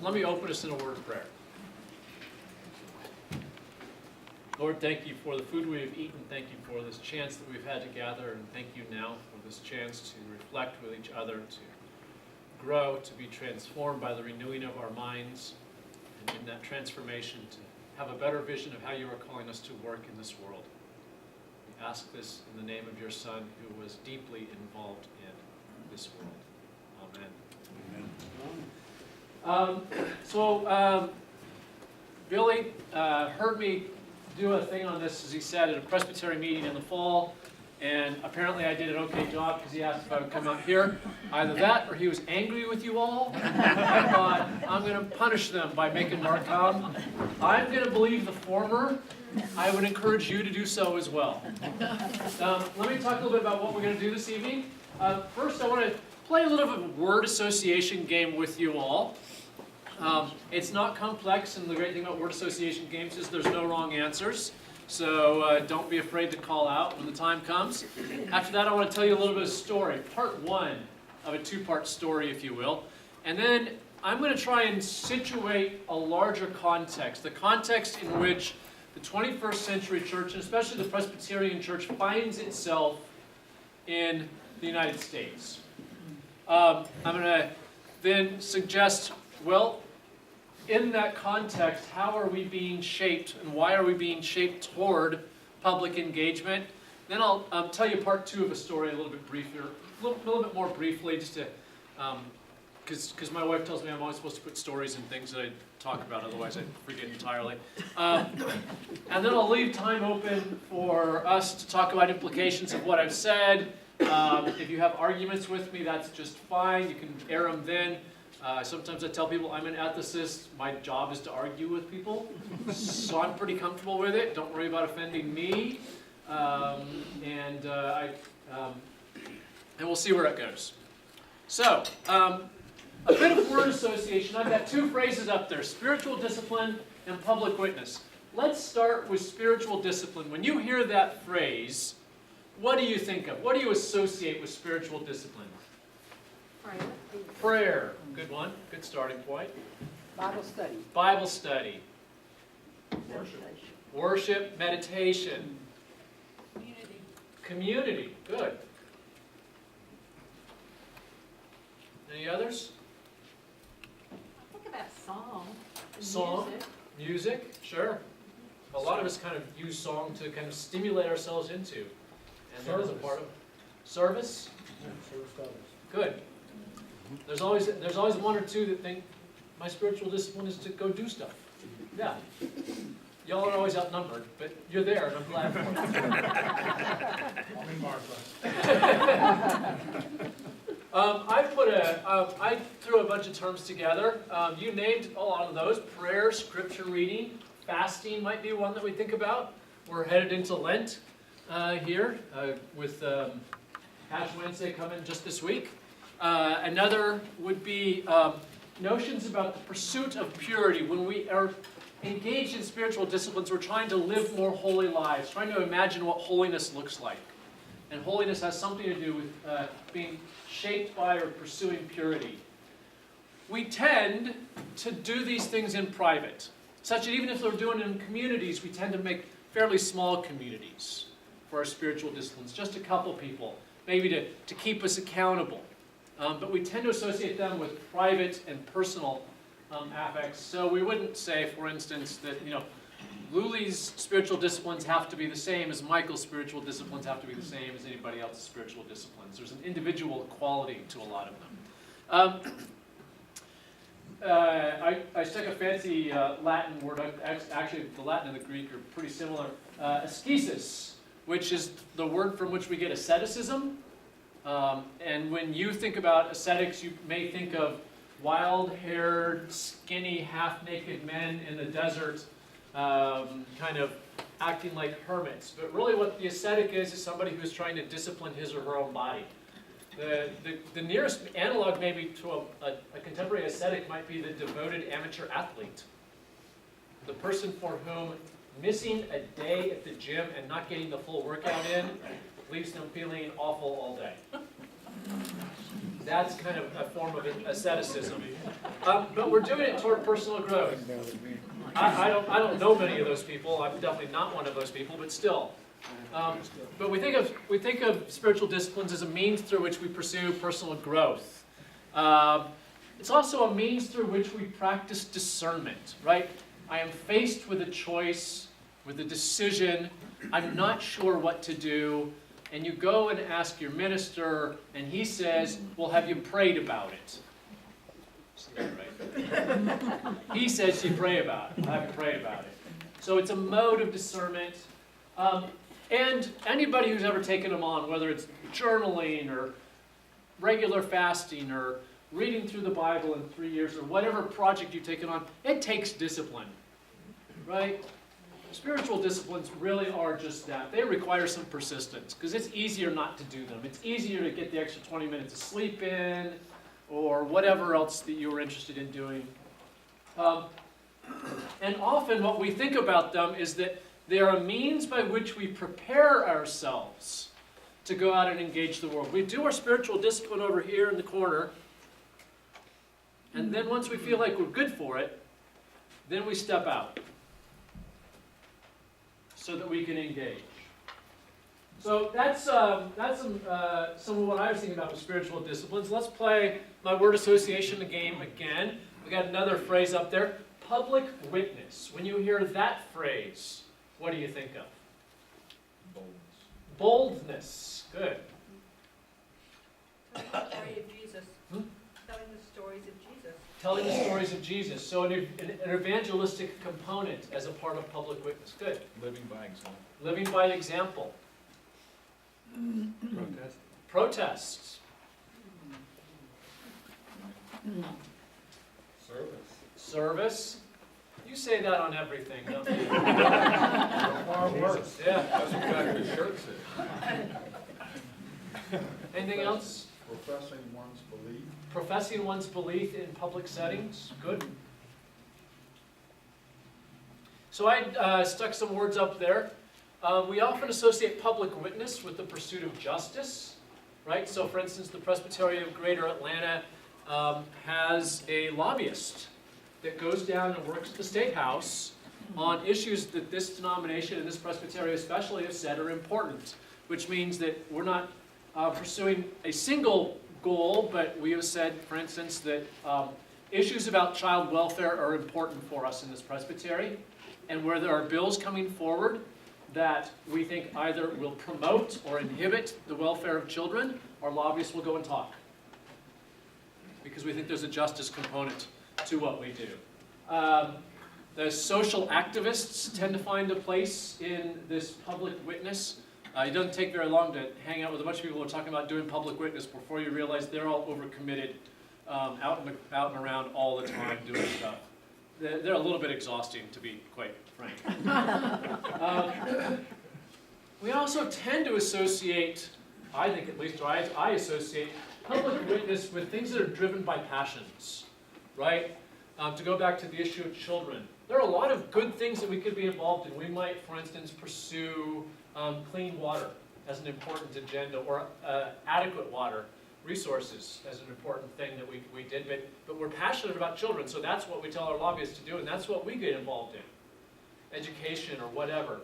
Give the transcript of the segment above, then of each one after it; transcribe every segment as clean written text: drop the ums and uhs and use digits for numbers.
Let me open us in a word of prayer. Lord, thank you for the food we have eaten. Thank you for this chance that we've had to gather. And thank you now for this chance to reflect with each other, to grow, to be transformed by the renewing of our minds. And in that transformation, to have a better vision of how you are calling us to work in this world. We ask this in the name of your Son, who was deeply involved in this world. Amen. Billy heard me do a thing on this, as he said, at a Presbyterian meeting in the fall, and apparently I did an okay job because he asked if I would come out here. Either that or he was angry with you all. I thought, I'm going to punish them by making Mark come. I'm going to believe the former. I would encourage you to do so as well. Let me talk a little bit about what we're going to do this evening. First, I want to play a little bit of a word association game with you all. It's not complex, and the great thing about word association games is there's no wrong answers. So don't be afraid to call out when the time comes. After that, I want to tell you a little bit of story, part one of a two-part story, if you will. And then I'm going to try and situate a larger context, the context in which the 21st century church, and especially the Presbyterian church, finds itself in the United States. I'm going to then suggest, well, in that context, how are we being shaped and why are we being shaped toward public engagement? Then I'll tell you part two of a story a little bit briefer, a little bit more briefly, just to, because my wife tells me I'm always supposed to put stories in things that I talk about, otherwise I forget entirely. And then I'll leave time open for us to talk about implications of what I've said. If you have arguments with me, that's just fine. You can air them then. Sometimes I tell people I'm an ethicist. My job is to argue with people, so I'm pretty comfortable with it. Don't worry about offending me, and we'll see where it goes. So, a bit of word association. I've got two phrases up there: spiritual discipline and public witness. Let's start with spiritual discipline. When you hear that phrase, what do you think of? What do you associate with spiritual discipline? Prayer. Good one. Good starting point. Bible study. Bible study. Meditation. Worship. Meditation. Community. Community. Good. Any others? I think about song. And Song. music. Music. Sure. A lot of us kind of use song to kind of stimulate ourselves into. And that is a part of service. Good. There's always one or two that think my spiritual discipline is to go do stuff. Yeah. Y'all are always outnumbered, but you're there, and I'm glad for it. I threw a bunch of terms together. You named a lot of those: prayer, scripture reading, fasting might be one that we think about. We're headed into Lent here with Ash Wednesday coming just this week. Another would be notions about the pursuit of purity. When we are engaged in spiritual disciplines, we're trying to live more holy lives, trying to imagine what holiness looks like. And holiness has something to do with being shaped by or pursuing purity. We tend to do these things in private, such that even if we're doing it in communities, we tend to make fairly small communities for our spiritual disciplines, just a couple people, maybe to keep us accountable. But we tend to associate them with private and personal affects. So we wouldn't say, for instance, that Luli's spiritual disciplines have to be the same as Michael's spiritual disciplines have to be the same as anybody else's spiritual disciplines. There's an individual quality to a lot of them. I stuck a fancy Latin word. Actually, the Latin and the Greek are pretty similar. Ascesis, which is the word from which we get asceticism. And when you think about ascetics, you may think of wild-haired, skinny, half-naked men in the desert, kind of acting like hermits. But really what the ascetic is somebody who's trying to discipline his or her own body. The nearest analog maybe to a contemporary ascetic might be the devoted amateur athlete. The person for whom missing a day at the gym and not getting the full workout in leaves them feeling awful all day. That's kind of a form of asceticism. But we're doing it toward personal growth. I don't know many of those people. I'm definitely not one of those people, but still. But we think of spiritual disciplines as a means through which we pursue personal growth. It's also a means through which we practice discernment, right? I am faced with a choice, with a decision. I'm not sure what to do. And you go and ask your minister, and he says, well, have you prayed about it? Right? He says you pray about it. I haven't prayed about it. So it's a mode of discernment. And anybody who's ever taken them on, whether it's journaling or regular fasting or reading through the Bible in 3 years or whatever project you've taken on, it takes discipline, right? Spiritual disciplines really are just that. They require some persistence because it's easier not to do them. It's easier to get the extra 20 minutes of sleep in or whatever else that you were interested in doing. And often what we think about them is that they are a means by which we prepare ourselves to go out and engage the world. We do our spiritual discipline over here in the corner, and then once we feel like we're good for it, then we step out so that we can engage. So that's some of what I was thinking about with spiritual disciplines. Let's play my word association game again. We got another phrase up there, public witness. When you hear that phrase, what do you think of? Boldness. Boldness. Good. Telling the story of Jesus. Telling the stories of Jesus. Telling the stories of Jesus. So an evangelistic component as a part of public witness. Good. Living by example. Living by example. Protest. Protests. Service. Service. You say that on everything, don't you? Far worse. Yeah. That's exactly what shirt said. Anything else? Professing one's belief. Professing one's belief in public settings. Good. So I stuck some words up there. We often associate public witness with the pursuit of justice, right? So for instance, the Presbyterian of Greater Atlanta has a lobbyist that goes down and works at the State House on issues that this denomination and this presbytery especially have said are important, which means that we're not pursuing a single goal, but we have said, for instance, that issues about child welfare are important for us in this presbytery, and where there are bills coming forward that we think either will promote or inhibit the welfare of children, our lobbyists will go and talk, because we think there's a justice component to what we do. The social activists tend to find a place in this public witness. It doesn't take very long to hang out with a bunch of people who are talking about doing public witness before you realize they're all overcommitted, out and around all the time doing stuff. They're a little bit exhausting, to be quite frank. We also tend to associate, I think at least, or I associate public witness with things that are driven by passions, right? To go back to the issue of children, there are a lot of good things that we could be involved in. We might, for instance, pursue clean water as an important agenda, or adequate water resources as an important thing that we did, but we're passionate about children, so that's what we tell our lobbyists to do, and that's what we get involved in. Education or whatever.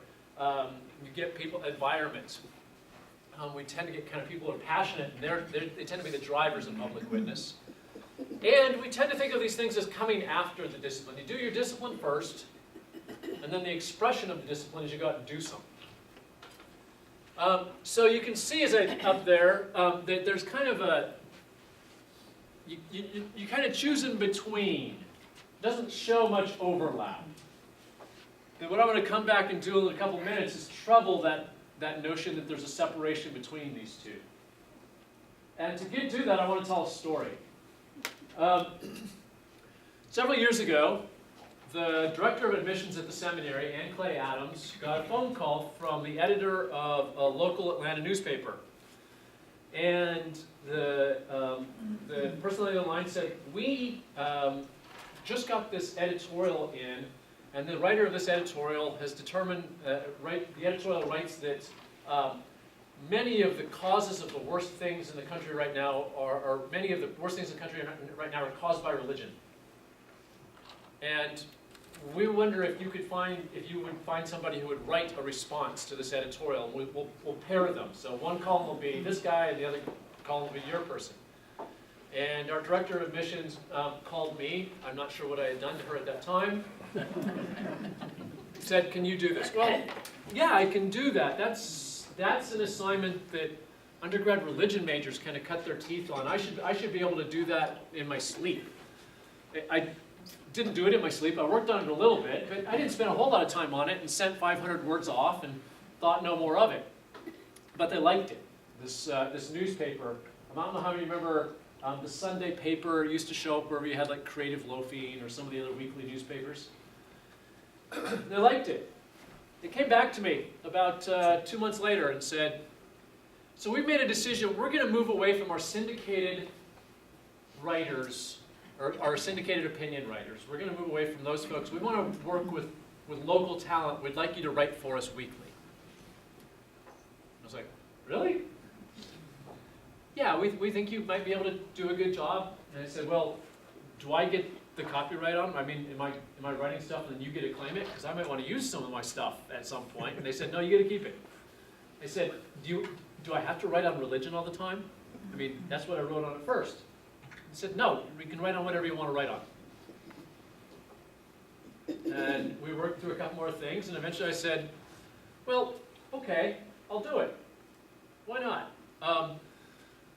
We get people, environment. We tend to get kind of people who are passionate, and they tend to be the drivers of public witness. And we tend to think of these things as coming after the discipline. You do your discipline first, and then the expression of the discipline is you go out and do something. So you can see as up there that there's kind of a, you kind of choose in between. It doesn't show much overlap. And what I'm going to come back and do in a couple minutes is trouble that notion that there's a separation between these two. And to do that, I want to tell a story. Several years ago, the director of admissions at the seminary, Ann Clay Adams, got a phone call from the editor of a local Atlanta newspaper. And the person on the line said, we just got this editorial in, and the writer of this editorial has determined, the editorial writes that many of the causes of the worst things in the country right now or many of the worst things in the country right now are caused by religion. And we wonder if you would find somebody who would write a response to this editorial. And we'll pair them. So one column will be this guy, and the other column will be your person. And our director of missions called me. I'm not sure what I had done to her at that time. Said, "Can you do this?" Well, yeah, I can do that. That's an assignment that undergrad religion majors kind of cut their teeth on. I should be able to do that in my sleep. I didn't do it in my sleep. I worked on it a little bit, but I didn't spend a whole lot of time on it and sent 500 words off and thought no more of it. But they liked it. This newspaper, I don't know how many remember the Sunday paper used to show up wherever you had like Creative Loafing or some of the other weekly newspapers. They liked it. They came back to me about 2 months later and said, "So we've made a decision. We're going to move away from our syndicated writers, or our syndicated opinion writers. We're going to move away from those folks. We want to work with local talent. We'd like you to write for us weekly." I was like, "Really?" "Yeah, we think you might be able to do a good job." And I said, "Well, do I get the copyright on? I mean, am I writing stuff and then you get to claim it? Because I might want to use some of my stuff at some point." And they said, "No, you get to keep it." I said, Do I have to write on religion all the time? I mean, that's what I wrote on it first." He said, "No, you can write on whatever you want to write on." And we worked through a couple more things, and eventually I said, "Well, okay, I'll do it. Why not?"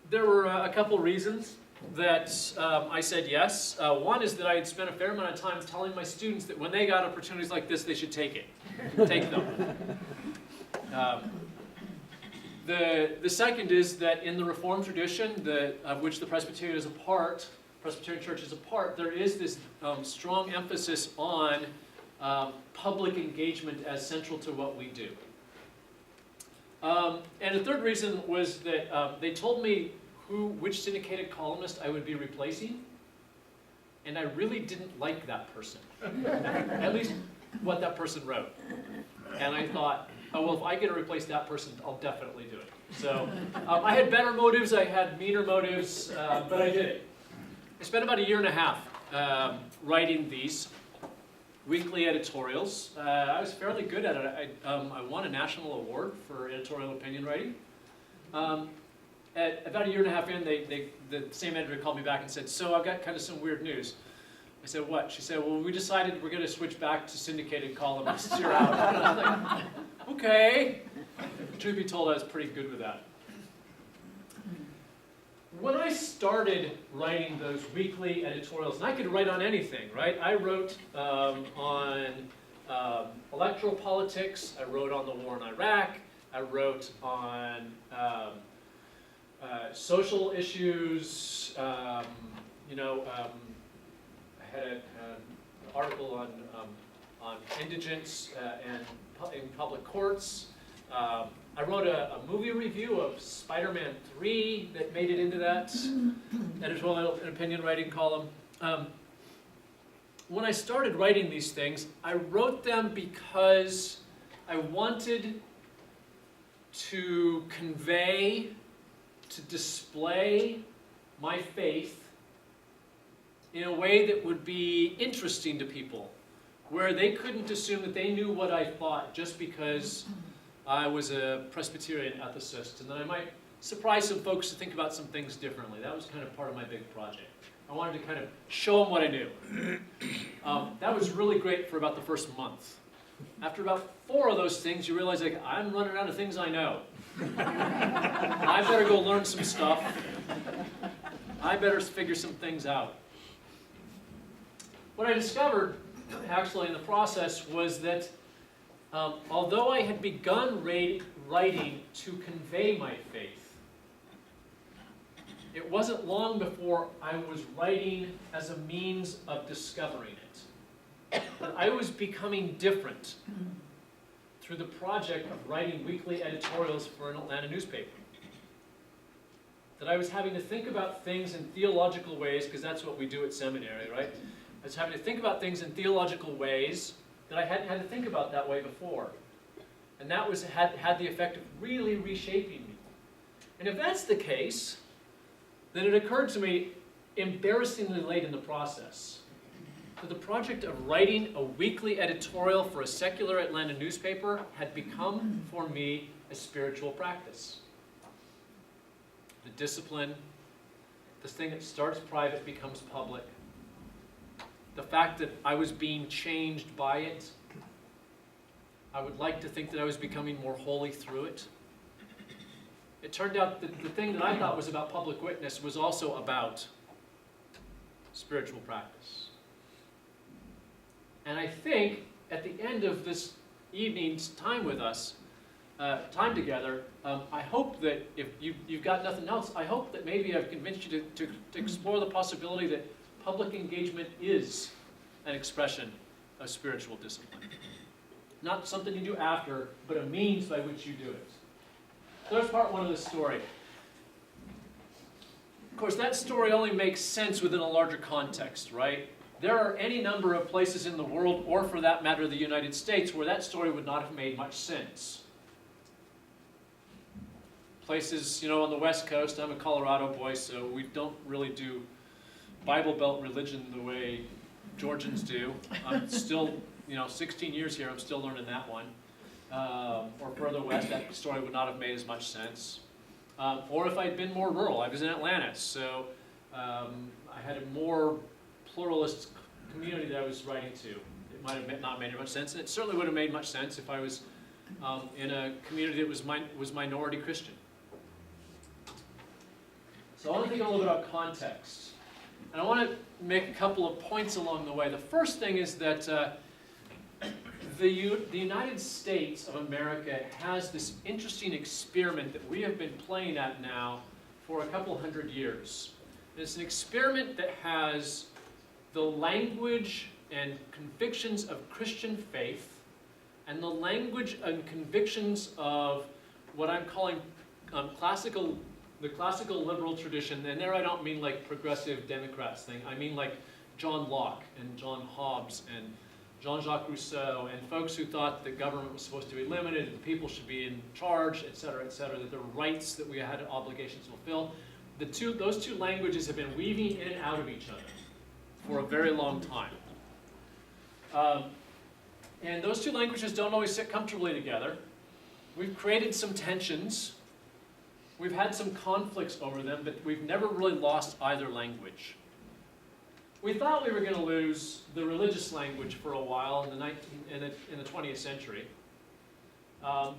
There were a couple reasons that I said yes. One is that I had spent a fair amount of time telling my students that when they got opportunities like this, they should take them. The second is that in the Reformed tradition, of which the Presbyterian Church is a part, there is this strong emphasis on public engagement as central to what we do. And the third reason was that they told me which syndicated columnist I would be replacing, and I really didn't like that person, at least what that person wrote. And I thought, oh, well, if I get to replace that person, I'll definitely do it. So I had better motives, I had meaner motives, but I did it. I spent about 1.5 years writing these weekly editorials. I was fairly good at it. I won a national award for editorial opinion writing. At about 1.5 years in, the same editor called me back and said, "So I've got kind of some weird news." I said, "What?" She said, "Well, we decided we're going to switch back to syndicated columnists. You're out." And I was like, "Okay." Truth be told, I was pretty good with that. When I started writing those weekly editorials, and I could write on anything, right? I wrote on electoral politics. I wrote on the war in Iraq. I wrote on social issues. I had an article on indigents and in public courts. I wrote a movie review of Spider-Man 3 that made it into that editorial and opinion writing column. When I started writing these things, I wrote them because I wanted to convey, to display my faith in a way that would be interesting to people, where they couldn't assume that they knew what I thought just because I was a Presbyterian ethicist, and then I might surprise some folks to think about some things differently. That was kind of part of my big project. I wanted to kind of show them what I knew. That was really great for about the first month. After about 4 of those things, you realize, like, I'm running out of things I know. I better go learn some stuff. I better figure some things out. What I discovered, actually, in the process was that although I had begun writing to convey my faith, it wasn't long before I was writing as a means of discovering it. But I was becoming different through the project of writing weekly editorials for an Atlanta newspaper. That I was having to think about things in theological ways, because that's what we do at seminary, right? I was having to think about things in theological ways that I hadn't had to think about that way before. And that had the effect of really reshaping me. And if that's the case, then it occurred to me, embarrassingly late in the process, that the project of writing a weekly editorial for a secular Atlanta newspaper had become, for me, a spiritual practice. The discipline, this thing that starts private becomes public. The fact that I was being changed by it. I would like to think that I was becoming more holy through it. It turned out that the thing that I thought was about public witness was also about spiritual practice. And I think at the end of this evening's time with us, time together, I hope that if you've got nothing else, I hope that maybe I've convinced you to explore the possibility that public engagement is an expression of spiritual discipline. Not something you do after, but a means by which you do it. So there's part one of this story. Of course, that story only makes sense within a larger context, right? There are any number of places in the world, or for that matter, the United States, where that story would not have made much sense. Places, on the West Coast, I'm a Colorado boy, so we don't really do Bible Belt religion the way Georgians do. I'm still, 16 years here, I'm still learning that one. Or further west, that story would not have made as much sense. Or if I'd been more rural, I was in Atlanta, so I had a more pluralist community that I was writing to. It might have not made much sense, and it certainly would have made much sense if I was in a community that was minority Christian. So I want to think a little bit about context. And I want to make a couple of points along the way. The first thing is that the United States of America has this interesting experiment that we have been playing at now for a couple hundred years. And it's an experiment that has the language and convictions of Christian faith and the language and convictions of what I'm calling the classical liberal tradition. And there I don't mean like progressive Democrats thing. I mean like John Locke and John Hobbes and Jean-Jacques Rousseau and folks who thought that government was supposed to be limited and people should be in charge, et cetera, that there were rights that we had obligations to fulfill. Those two languages have been weaving in and out of each other for a very long time. And those two languages don't always sit comfortably together. We've created some tensions. We've had some conflicts over them, but we've never really lost either language. We thought we were going to lose the religious language for a while in the 20th century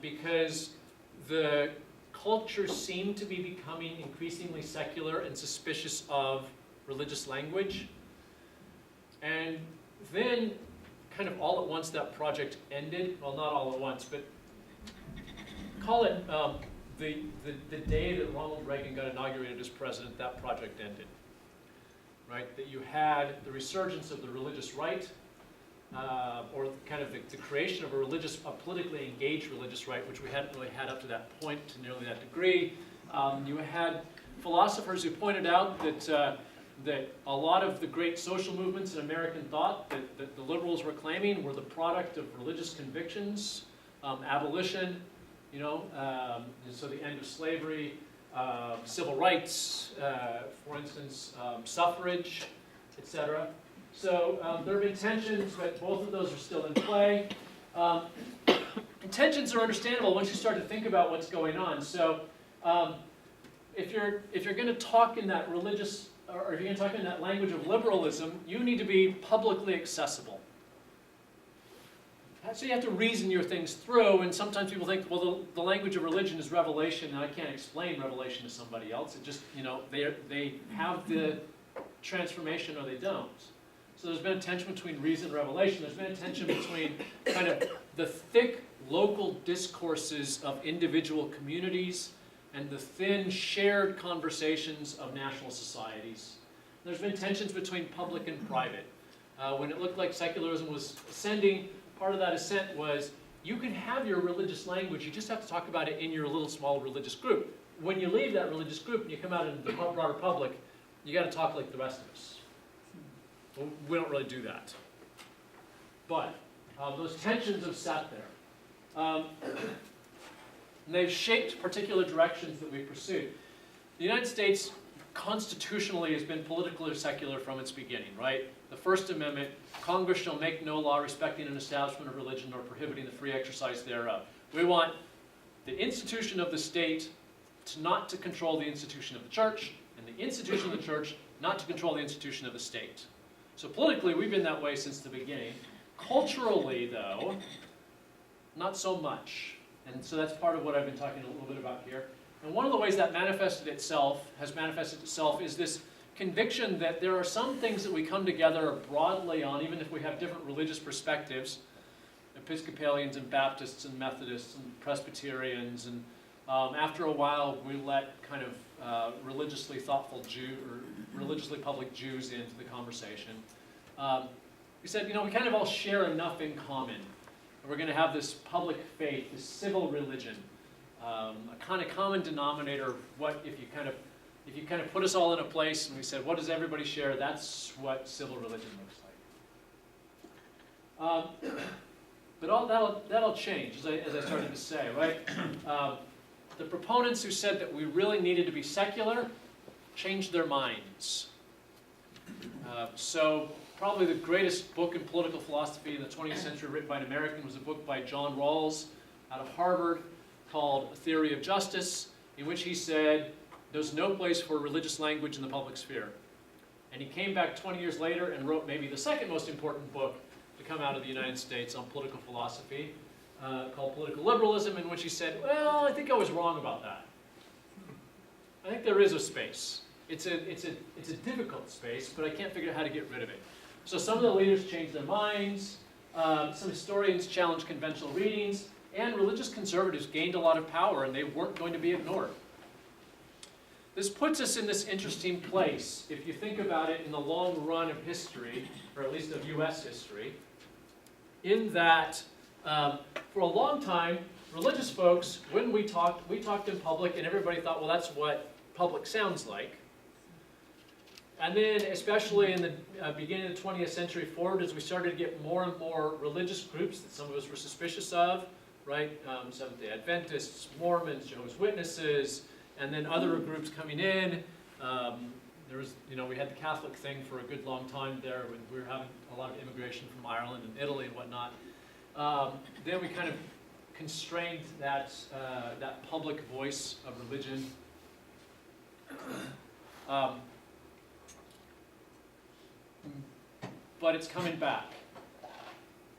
because the culture seemed to be becoming increasingly secular and suspicious of religious language. And then, kind of all at once, that project ended. Well, not all at once, but call it the day that Ronald Reagan got inaugurated as president, that project ended. Right? That you had the resurgence of the religious right, or kind of the creation of a politically engaged religious right, which we hadn't really had up to that point to nearly that degree. You had philosophers who pointed out that a lot of the great social movements in American thought that the liberals were claiming were the product of religious convictions, abolition, so the end of slavery, civil rights, for instance, suffrage, etc. So there have been tensions, but both of those are still in play. And tensions are understandable once you start to think about what's going on. So if you're going to talk in that religious, or if you're going to talk in that language of liberalism, you need to be publicly accessible. So you have to reason your things through, and sometimes people think, well, the language of religion is revelation, and I can't explain revelation to somebody else. It just, they have the transformation or they don't. So there's been a tension between reason and revelation. There's been a tension between kind of the thick local discourses of individual communities and the thin shared conversations of national societies. There's been tensions between public and private. When it looked like secularism was ascending, part of that ascent was you can have your religious language, you just have to talk about it in your little small religious group. When you leave that religious group and you come out into the broader public, you got to talk like the rest of us. Well, we don't really do that. But those tensions have sat there. And they've shaped particular directions that we've pursued. The United States constitutionally has been political or secular from its beginning, right? The First Amendment, Congress shall make no law respecting an establishment of religion or prohibiting the free exercise thereof. We want the institution of the state not to control the institution of the church, and the institution of the church not to control the institution of the state. So politically, we've been that way since the beginning. Culturally, though, not so much. And so that's part of what I've been talking a little bit about here. And one of the ways that has manifested itself, is this conviction that there are some things that we come together broadly on, even if we have different religious perspectives, Episcopalians and Baptists and Methodists and Presbyterians, and after a while we let kind of religiously thoughtful or religiously public Jews into the conversation. We said, we kind of all share enough in common. We're going to have this public faith, this civil religion, a kind of common denominator of what, if you kind of put us all in a place and we said, what does everybody share? That's what civil religion looks like. But all that'll change, as I started to say, right? The proponents who said that we really needed to be secular changed their minds. So probably the greatest book in political philosophy in the 20th century written by an American was a book by John Rawls out of Harvard called A Theory of Justice, in which he said there's no place for religious language in the public sphere. And he came back 20 years later and wrote maybe the second most important book to come out of the United States on political philosophy, called Political Liberalism, in which he said, well, I think I was wrong about that. I think there is a space. It's a difficult space, but I can't figure out how to get rid of it. So some of the leaders changed their minds, some historians challenged conventional readings, and religious conservatives gained a lot of power, and they weren't going to be ignored. This puts us in this interesting place, if you think about it in the long run of history, or at least of U.S. history, in that for a long time, religious folks, when we talked in public, and everybody thought, well, that's what public sounds like. And then, especially in the beginning of the 20th century forward, as we started to get more and more religious groups that some of us were suspicious of, right? Seventh-day Adventists, Mormons, Jehovah's Witnesses, and then other groups coming in. There was, we had the Catholic thing for a good long time there. When we were having a lot of immigration from Ireland and Italy and whatnot. Then we kind of constrained that public voice of religion. But it's coming back.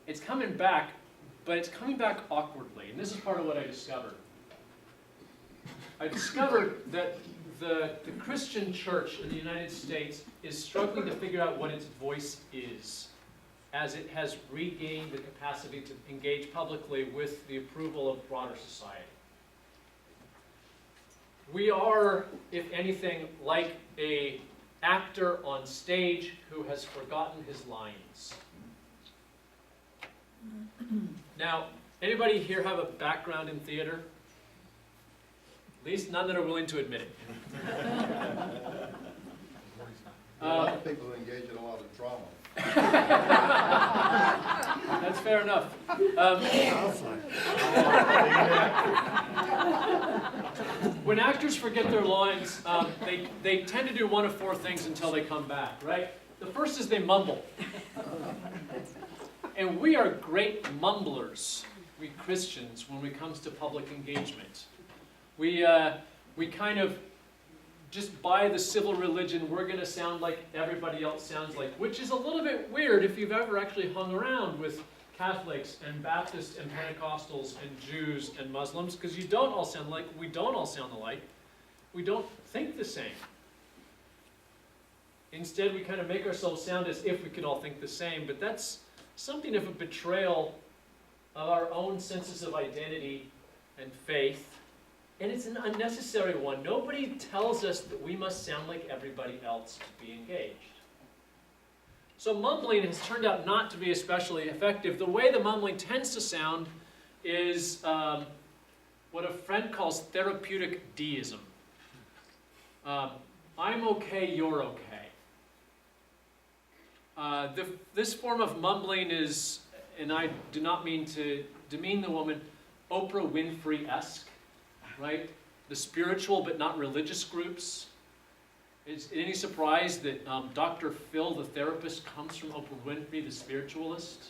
It's coming back, but it's coming back awkwardly. And this is part of what I discovered. I discovered that the Christian church in the United States is struggling to figure out what its voice is, as it has regained the capacity to engage publicly with the approval of broader society. We are, if anything, like an actor on stage who has forgotten his lines. Now, anybody here have a background in theater? At least none that are willing to admit it. A lot of people engage in a lot of drama. That's fair enough. When actors forget their lines, they tend to do one of four things until they come back, right? The first is they mumble. And we are great mumblers, we Christians, when it comes to public engagement. We kind of, just by the civil religion, we're going to sound like everybody else sounds like, which is a little bit weird if you've ever actually hung around with Catholics and Baptists and Pentecostals and Jews and Muslims, because we don't all sound alike. We don't think the same. Instead, we kind of make ourselves sound as if we could all think the same, but that's something of a betrayal of our own senses of identity and faith. And it's an unnecessary one. Nobody tells us that we must sound like everybody else to be engaged. So mumbling has turned out not to be especially effective. The way the mumbling tends to sound is what a friend calls therapeutic deism. I'm okay, you're okay. This form of mumbling is, and I do not mean to demean the woman, Oprah Winfrey-esque. right? The spiritual but not religious groups. Is it any surprise that Dr. Phil, the therapist, comes from Oprah Winfrey, the spiritualist?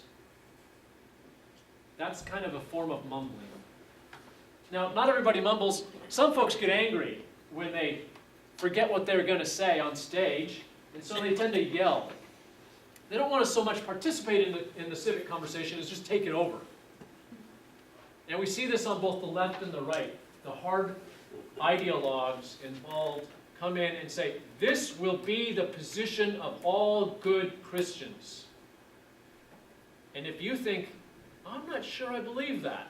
That's kind of a form of mumbling. Now, not everybody mumbles. Some folks get angry when they forget what they're going to say on stage, and so they tend to yell. They don't want to so much participate in the civic conversation as just take it over. And we see this on both the left and the right. The hard ideologues involved come in and say, this will be the position of all good Christians. And if you think, I'm not sure I believe that,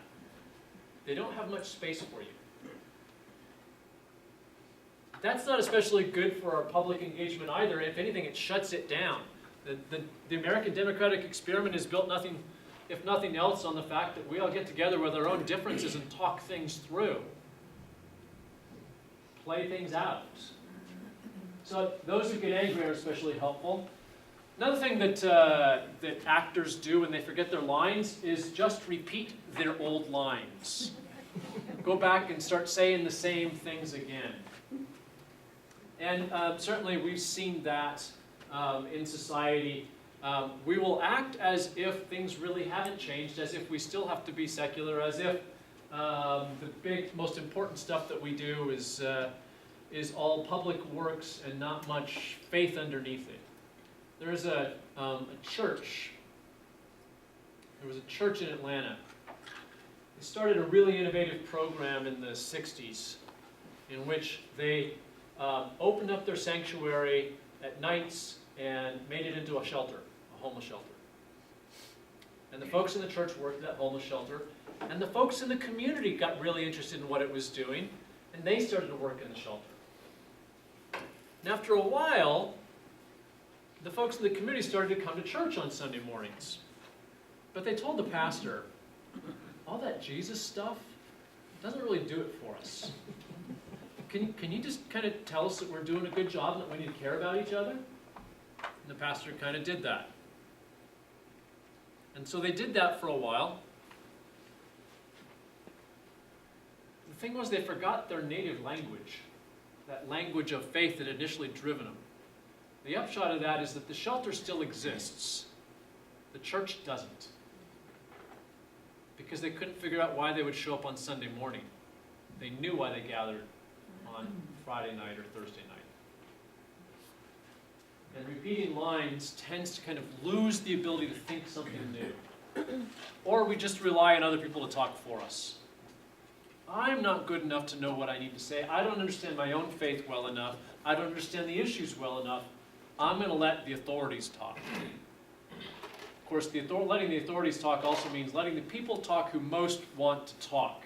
they don't have much space for you. That's not especially good for our public engagement either. If anything, it shuts it down. The American democratic experiment is built nothing, if nothing else, on the fact that we all get together with our own differences and talk things through. Play things out. So those who get angry are especially helpful. Another thing that actors do when they forget their lines is just repeat their old lines. Go back and start saying the same things again. And certainly we've seen that in society. We will act as if things really haven't changed, as if we still have to be secular, as if the big, most important stuff that we do is all public works and not much faith underneath it. There's a church. There was a church in Atlanta. They started a really innovative program in the 60s in which they opened up their sanctuary at nights and made it into a shelter, a homeless shelter. And the folks in the church worked at that homeless shelter, and the folks in the community got really interested in what it was doing, and they started to work in the shelter. And after a while, the folks in the community started to come to church on Sunday mornings. But they told the pastor, all that Jesus stuff doesn't really do it for us. Can you just kind of tell us that we're doing a good job and that we need to care about each other? And the pastor kind of did that. And so they did that for a while. The thing was, they forgot their native language, that language of faith that had initially driven them. The upshot of that is that the shelter still exists. The church doesn't. Because they couldn't figure out why they would show up on Sunday morning. They knew why they gathered on Friday night or Thursday night. And repeating lines tends to kind of lose the ability to think something new. Or we just rely on other people to talk for us. I'm not good enough to know what I need to say. I don't understand my own faith well enough. I don't understand the issues well enough. I'm going to let the authorities talk. Of course, letting the authorities talk also means letting the people talk who most want to talk.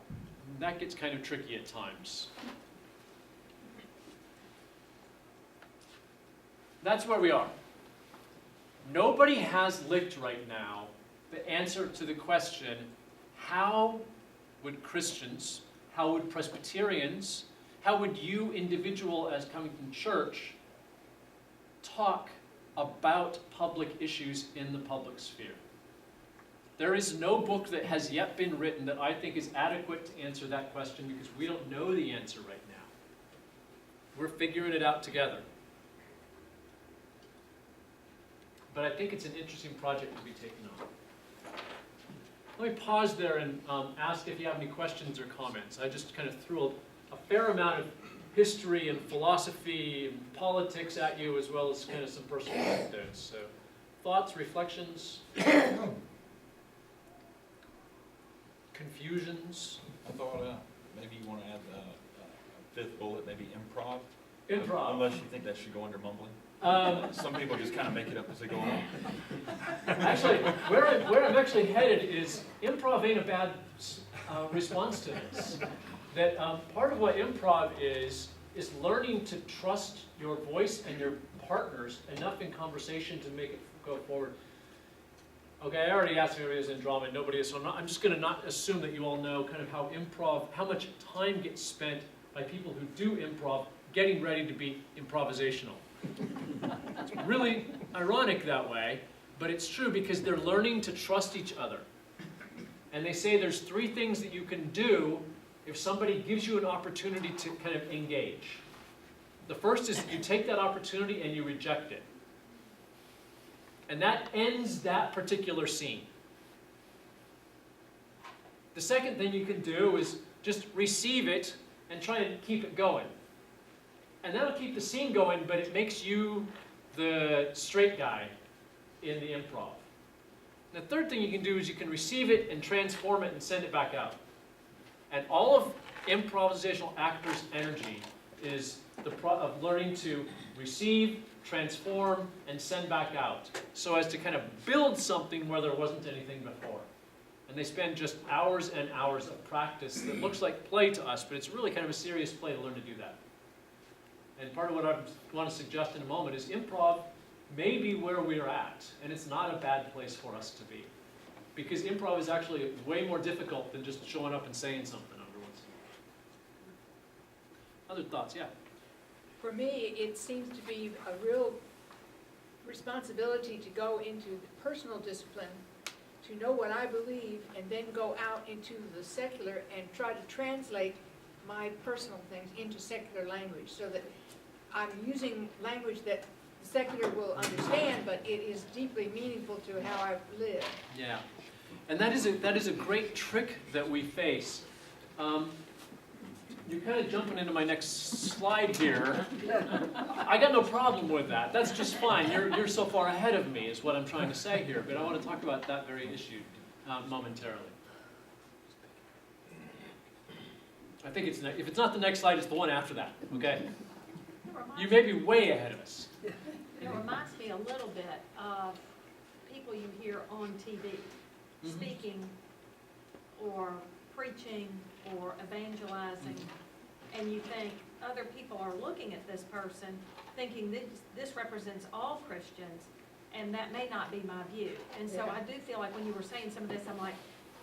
And that gets kind of tricky at times. That's where we are. Nobody has licked right now the answer to the question, how would Christians, how would Presbyterians, how would you, individual as coming from church, talk about public issues in the public sphere? There is no book that has yet been written that I think is adequate to answer that question because we don't know the answer right now. We're figuring it out together. But I think it's an interesting project to be taken on. Let me pause there and ask if you have any questions or comments. I just kind of threw a fair amount of history and philosophy and politics at you, as well as kind of some personal anecdotes. So, thoughts, reflections, confusions? I thought maybe you want to add a fifth bullet, maybe improv. Improv. Unless you think that should go under mumbling. Some people just kind of make it up as they go along. Actually, where I'm actually headed is improv ain't a bad response to this. That part of what improv is learning to trust your voice and your partners enough in conversation to make it go forward. Okay, I already asked if everybody is in drama, and nobody is, so I'm just going to not assume that you all know kind of how much time gets spent by people who do improv getting ready to be improvisational. It's really ironic that way, but it's true because they're learning to trust each other. And they say there's 3 things that you can do if somebody gives you an opportunity to kind of engage. The first is you take that opportunity and you reject it. And that ends that particular scene. The second thing you can do is just receive it and try and keep it going. And that'll keep the scene going, but it makes you the straight guy in the improv. And the third thing you can do is you can receive it and transform it and send it back out. And all of improvisational actors' energy is of learning to receive, transform, and send back out, so as to kind of build something where there wasn't anything before. And they spend just hours and hours of practice that looks like play to us, but it's really kind of a serious play to learn to do that. And part of what I want to suggest in a moment is improv may be where we're at, and it's not a bad place for us to be. Because improv is actually way more difficult than just showing up and saying something afterwards. Other thoughts? Yeah. For me, it seems to be a real responsibility to go into the personal discipline, to know what I believe, and then go out into the secular and try to translate my personal things into secular language, so that I'm using language that the secular will understand, but it is deeply meaningful to how I live. Yeah. And that is a great trick that we face. You're kind of jumping into my next slide here. I got no problem with that. That's just fine. You're so far ahead of me is what I'm trying to say here. But I want to talk about that very issue momentarily. I think if it's not the next slide, it's the one after that. Okay? You may be way ahead of us. It reminds me a little bit of people you hear on TV speaking or preaching or evangelizing, and you think other people are looking at this person thinking this represents all Christians, and that may not be my view. And so I do feel like when you were saying some of this, I'm like,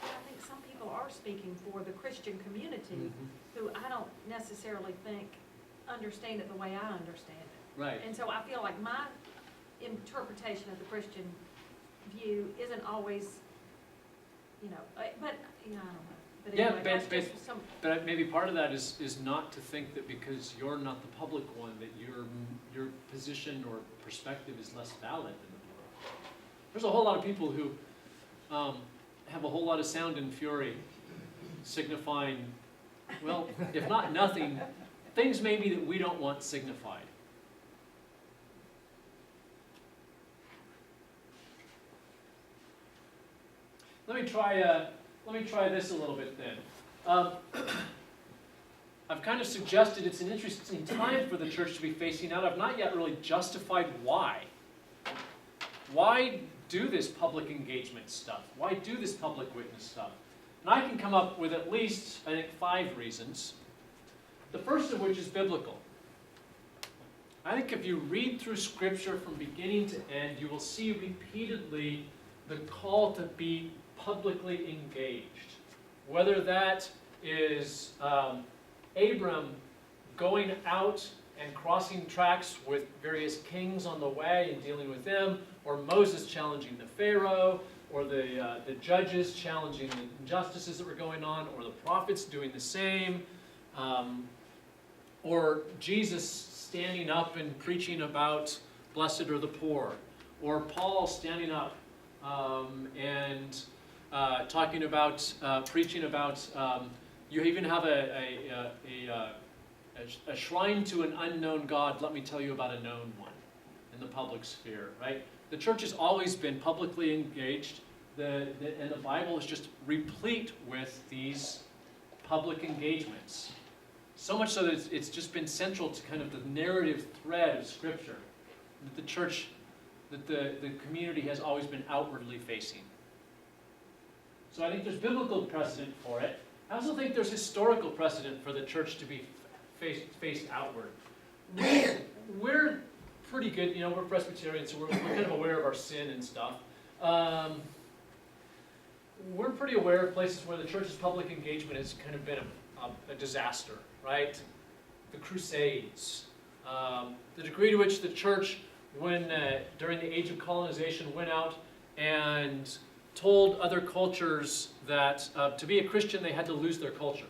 I think some people are speaking for the Christian community who I don't necessarily think understand it the way I understand it. Right. And so I feel like my interpretation of the Christian view isn't always, but, I don't know. But Yeah, anyway, that's just some, but maybe part of that is not to think that because you're not the public one, that your position or perspective is less valid than the public. There's a whole lot of people who have a whole lot of sound and fury, signifying, well, if not nothing, things maybe that we don't want signified. Let me try this a little bit then. I've kind of suggested it's an interesting time for the church to be facing out. I've not yet really justified why. Why do this public engagement stuff? Why do this public witness stuff? And I can come up with at least, I think, 5 reasons. The first of which is biblical. I think if you read through Scripture from beginning to end, you will see repeatedly the call to be publicly engaged. Whether that is Abram going out and crossing tracks with various kings on the way and dealing with them, or Moses challenging the Pharaoh, or the judges challenging the injustices that were going on, or the prophets doing the same, or Jesus standing up and preaching about blessed are the poor, or Paul standing up and talking about, preaching about, you even have a shrine to an unknown God, let me tell you about a known one in the public sphere, right? The church has always been publicly engaged, and the Bible is just replete with these public engagements. So much so that it's just been central to kind of the narrative thread of Scripture, that the church, that the community has always been outwardly facing. So I think there's biblical precedent for it. I also think there's historical precedent for the church to be faced outward. We're pretty good, we're Presbyterians, so we're kind of aware of our sin and stuff. We're pretty aware of places where the church's public engagement has kind of been a disaster, right? The Crusades, the degree to which the church, when during the age of colonization, went out and told other cultures that to be a Christian they had to lose their culture.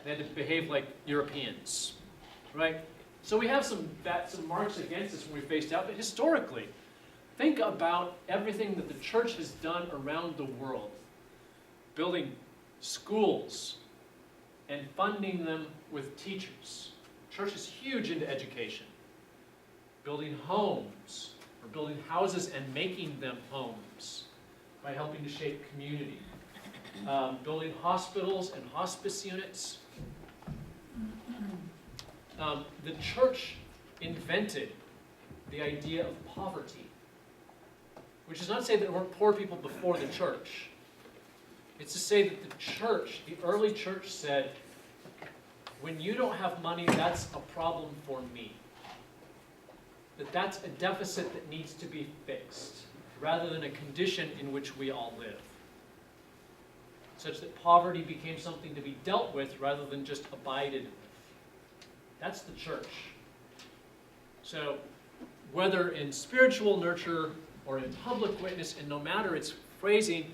They had to behave like Europeans, right? So we have some marks against us when we faced out, but historically, think about everything that the church has done around the world. Building schools and funding them with teachers. Church is huge into education. Building homes, or building houses and making them homes by helping to shape community. Building hospitals and hospice units. The church invented the idea of poverty, which is not to say that there weren't poor people before the church. It's to say that the church, the early church said, when you don't have money, that's a problem for me. That's a deficit that needs to be fixed, rather than a condition in which we all live. Such that poverty became something to be dealt with rather than just abided with. That's the church. So, whether in spiritual nurture or in public witness, and no matter its phrasing,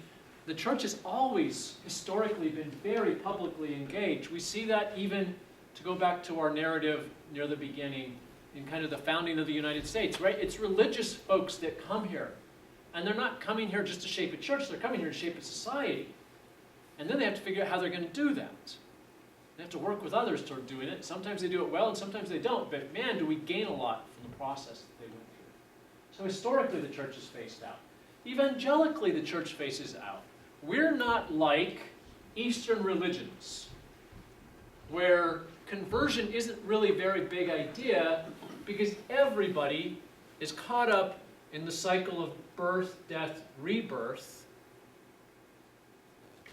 the church has always historically been very publicly engaged. We see that even, to go back to our narrative near the beginning, in kind of the founding of the United States, right? It's religious folks that come here. And they're not coming here just to shape a church, they're coming here to shape a society. And then they have to figure out how they're going to do that. They have to work with others toward doing it. Sometimes they do it well and sometimes they don't. But man, do we gain a lot from the process that they went through. So historically the church is phased out. Evangelically the church faces out. We're not like Eastern religions, where conversion isn't really a very big idea because everybody is caught up in the cycle of birth, death, rebirth.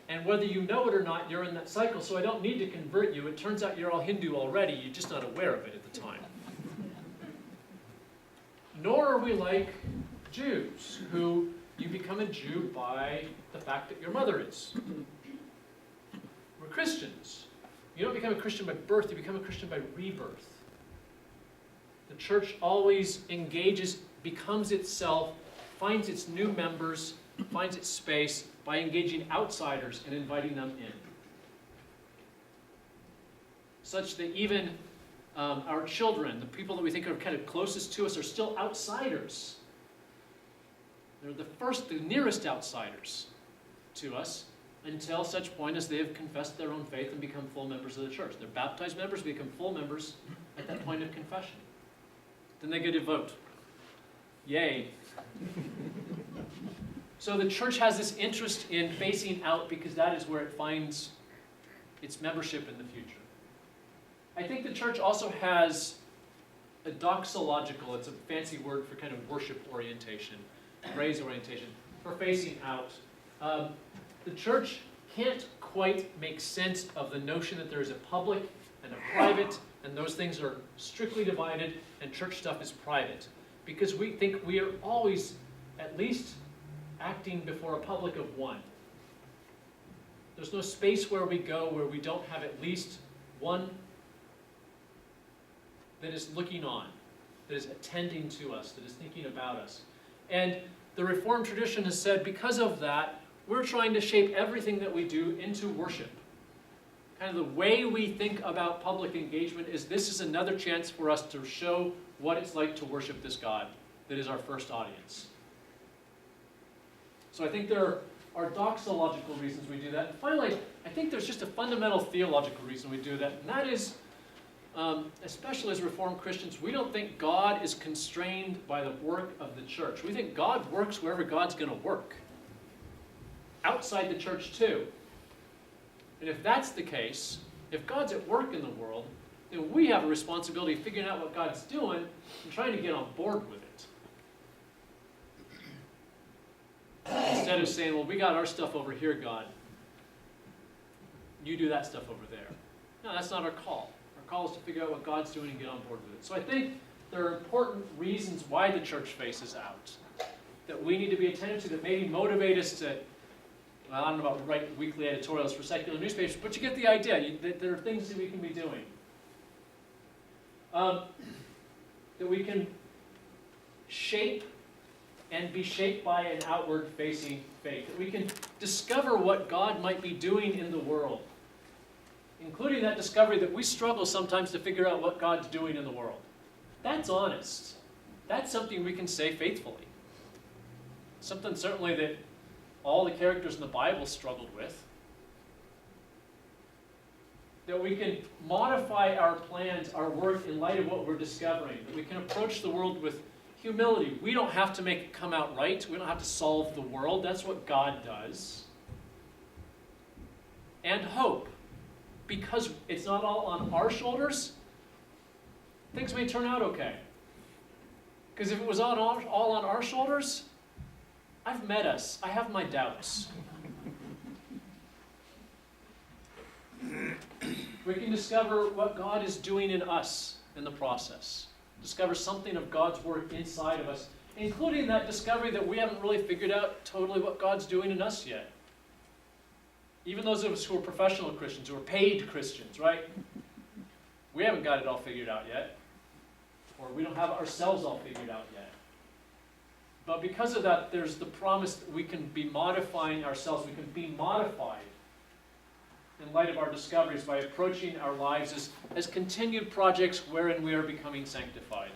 And whether you know it or not, you're in that cycle, so I don't need to convert you. It turns out you're all Hindu already, you're just not aware of it at the time. Nor are we like Jews, who you become a Jew by the fact that your mother is. We're Christians. You don't become a Christian by birth, you become a Christian by rebirth. The church always engages, becomes itself, finds its new members, finds its space by engaging outsiders and inviting them in. Such that even our children, the people that we think are kind of closest to us, are still outsiders. They're the nearest outsiders to us until such point as they have confessed their own faith and become full members of the church. They're baptized members, become full members at that point of confession. Then they get to vote. Yay. So the church has this interest in phasing out because that is where it finds its membership in the future. I think the church also has a doxological, it's a fancy word for kind of worship orientation, praise orientation, for phasing out. The church can't quite make sense of the notion that there is a public and a private, and those things are strictly divided, and church stuff is private. Because we think we are always at least acting before a public of one. There's no space where we go where we don't have at least one that is looking on, that is attending to us, that is thinking about us. And the Reformed tradition has said, because of that, we're trying to shape everything that we do into worship. Kind of the way we think about public engagement is this is another chance for us to show what it's like to worship this God that is our first audience. So I think there are doxological reasons we do that. And finally, I think there's just a fundamental theological reason we do that, and that is, especially as Reformed Christians, we don't think God is constrained by the work of the church. We think God works wherever God's going to work. Outside the church too. And if that's the case, if God's at work in the world, then we have a responsibility of figuring out what God's doing and trying to get on board with it. Instead of saying, well, we got our stuff over here, God. You do that stuff over there. No, that's not our call. Our call is to figure out what God's doing and get on board with it. So I think there are important reasons why the church faces out that we need to be attentive to, that maybe motivate us to, well, I don't know about write weekly editorials for secular newspapers, but you get the idea. There are things that we can be doing. That we can shape and be shaped by an outward-facing faith. That we can discover what God might be doing in the world including that discovery that we struggle sometimes to figure out what God's doing in the world. That's honest. That's something we can say faithfully. Something certainly that all the characters in the Bible struggled with. That we can modify our plans, our work in light of what we're discovering. That we can approach the world with humility. We don't have to make it come out right. We don't have to solve the world. That's what God does. And hope. Because it's not all on our shoulders, things may turn out okay. Because if it was all on our shoulders, I've met us. I have my doubts. We can discover what God is doing in us in the process. Discover something of God's work inside of us, including that discovery that we haven't really figured out totally what God's doing in us yet. Even those of us who are professional Christians, who are paid Christians, right? We haven't got it all figured out yet. Or we don't have ourselves all figured out yet. But because of that, there's the promise that we can be modifying ourselves. We can be modified in light of our discoveries by approaching our lives as continued projects wherein we are becoming sanctified.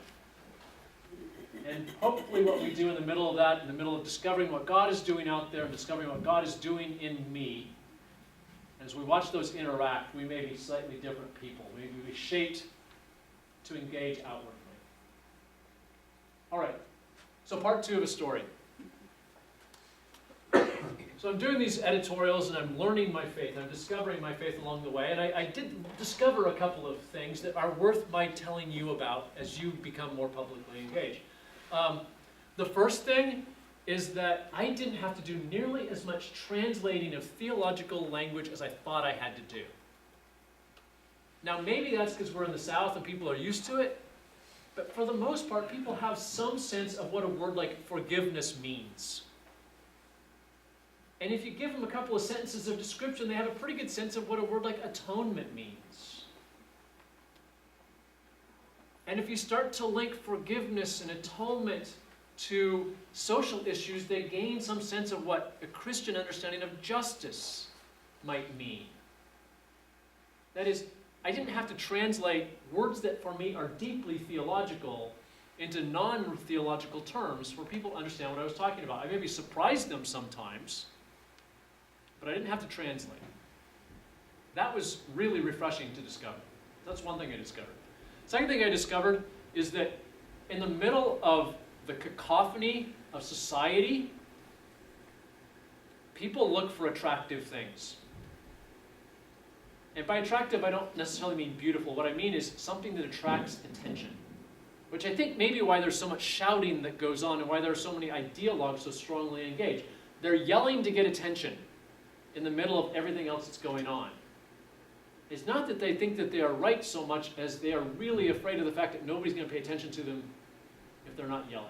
And hopefully what we do in the middle of that, in the middle of discovering what God is doing out there and discovering what God is doing in me, as we watch those interact, we may be slightly different people. We may be shaped to engage outwardly. All right, so part 2 of a story. So I'm doing these editorials and I'm learning my faith. I'm discovering my faith along the way. And I did discover a couple of things that are worth my telling you about as you become more publicly engaged. The first thing is that I didn't have to do nearly as much translating of theological language as I thought I had to do. Now maybe that's because we're in the South and people are used to it, but for the most part people have some sense of what a word like forgiveness means. And if you give them a couple of sentences of description, they have a pretty good sense of what a word like atonement means. And if you start to link forgiveness and atonement to social issues, they gain some sense of what a Christian understanding of justice might mean. That is, I didn't have to translate words that for me are deeply theological into non-theological terms where people understand what I was talking about. I maybe surprised them sometimes, but I didn't have to translate. That was really refreshing to discover. That's one thing I discovered. Second thing I discovered is that in the middle of the cacophony of society, people look for attractive things. And by attractive, I don't necessarily mean beautiful. What I mean is something that attracts attention. Which I think may be why there's so much shouting that goes on and why there are so many ideologues so strongly engaged. They're yelling to get attention in the middle of everything else that's going on. It's not that they think that they are right so much as they are really afraid of the fact that nobody's going to pay attention to them if they're not yelling.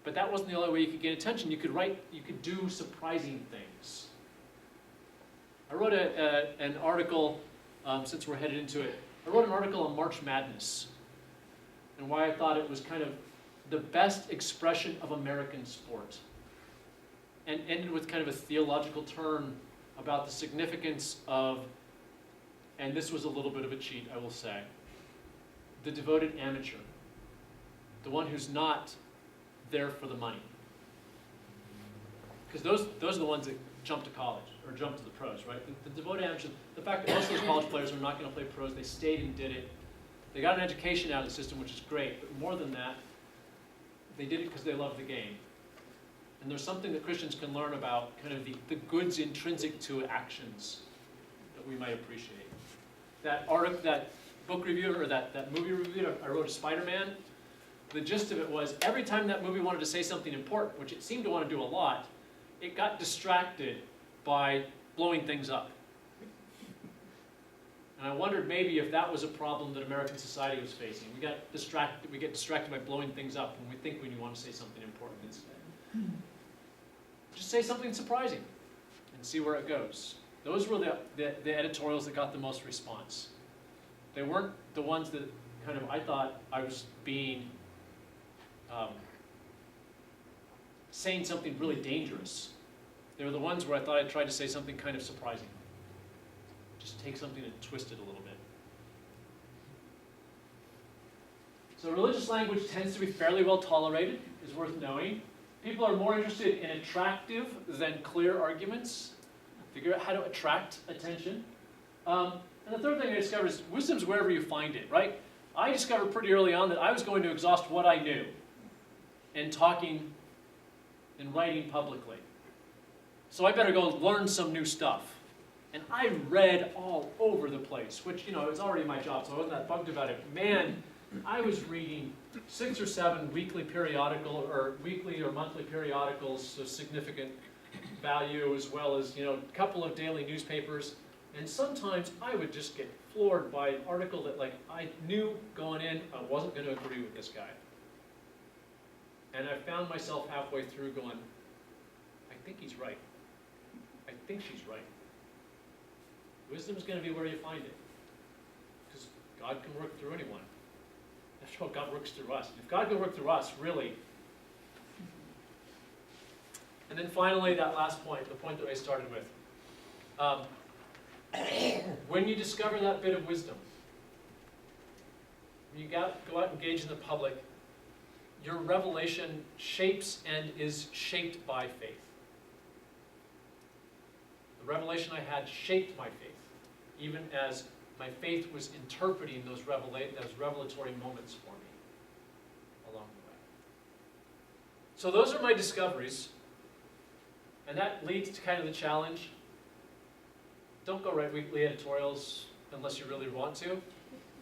But that wasn't the only way you could get attention. You could do surprising things. I wrote an article, since we're headed into it, I wrote an article on March Madness and why I thought it was kind of the best expression of American sport. And ended with kind of a theological turn about the significance of, and this was a little bit of a cheat, I will say, the devoted amateur. The one who's not there for the money. Because those are the ones that jump to college, or jump to the pros, right? The devoted amateur, the fact that most of those college players are not going to play pros, they stayed and did it. They got an education out of the system, which is great, but more than that, they did it because they loved the game. And there's something that Christians can learn about kind of the goods intrinsic to actions that we might appreciate. That article, that book review, or that movie review I wrote of Spider-Man, the gist of it was every time that movie wanted to say something important, which it seemed to want to do a lot, it got distracted by blowing things up. And I wondered maybe if that was a problem that American society was facing. We get distracted by blowing things up when we think when you want to say something important instead. Just say something surprising and see where it goes. Those were the editorials that got the most response. They weren't the ones that kind of I thought I was being saying something really dangerous. They were the ones where I thought I tried to say something kind of surprising. just take something and twist it a little bit. So religious language tends to be fairly well tolerated, is worth knowing. People are more interested in attractive than clear arguments. Figure out how to attract attention. And the third thing I discovered is wisdom's wherever you find it, right? I discovered pretty early on that I was going to exhaust what I knew in talking and writing publicly. So I better go learn some new stuff. And I read all over the place, which, is already my job, so I wasn't that bugged about it. Man, I was reading 6 or 7 weekly or monthly periodicals of significant value, as well as, a couple of daily newspapers. And sometimes I would just get floored by an article that, I knew going in I wasn't going to agree with this guy. And I found myself halfway through going, I think he's right. I think she's right. Wisdom's going to be where you find it. Because God can work through anyone. That's how God works through us. If God can work through us, really. And then finally, that last point, the point that I started with. When you discover that bit of wisdom, when you go out and engage in the public, your revelation shapes and is shaped by faith. The revelation I had shaped my faith, even as my faith was interpreting those revelatory moments for me along the way. So those are my discoveries, and that leads to kind of the challenge. Don't go write weekly editorials unless you really want to,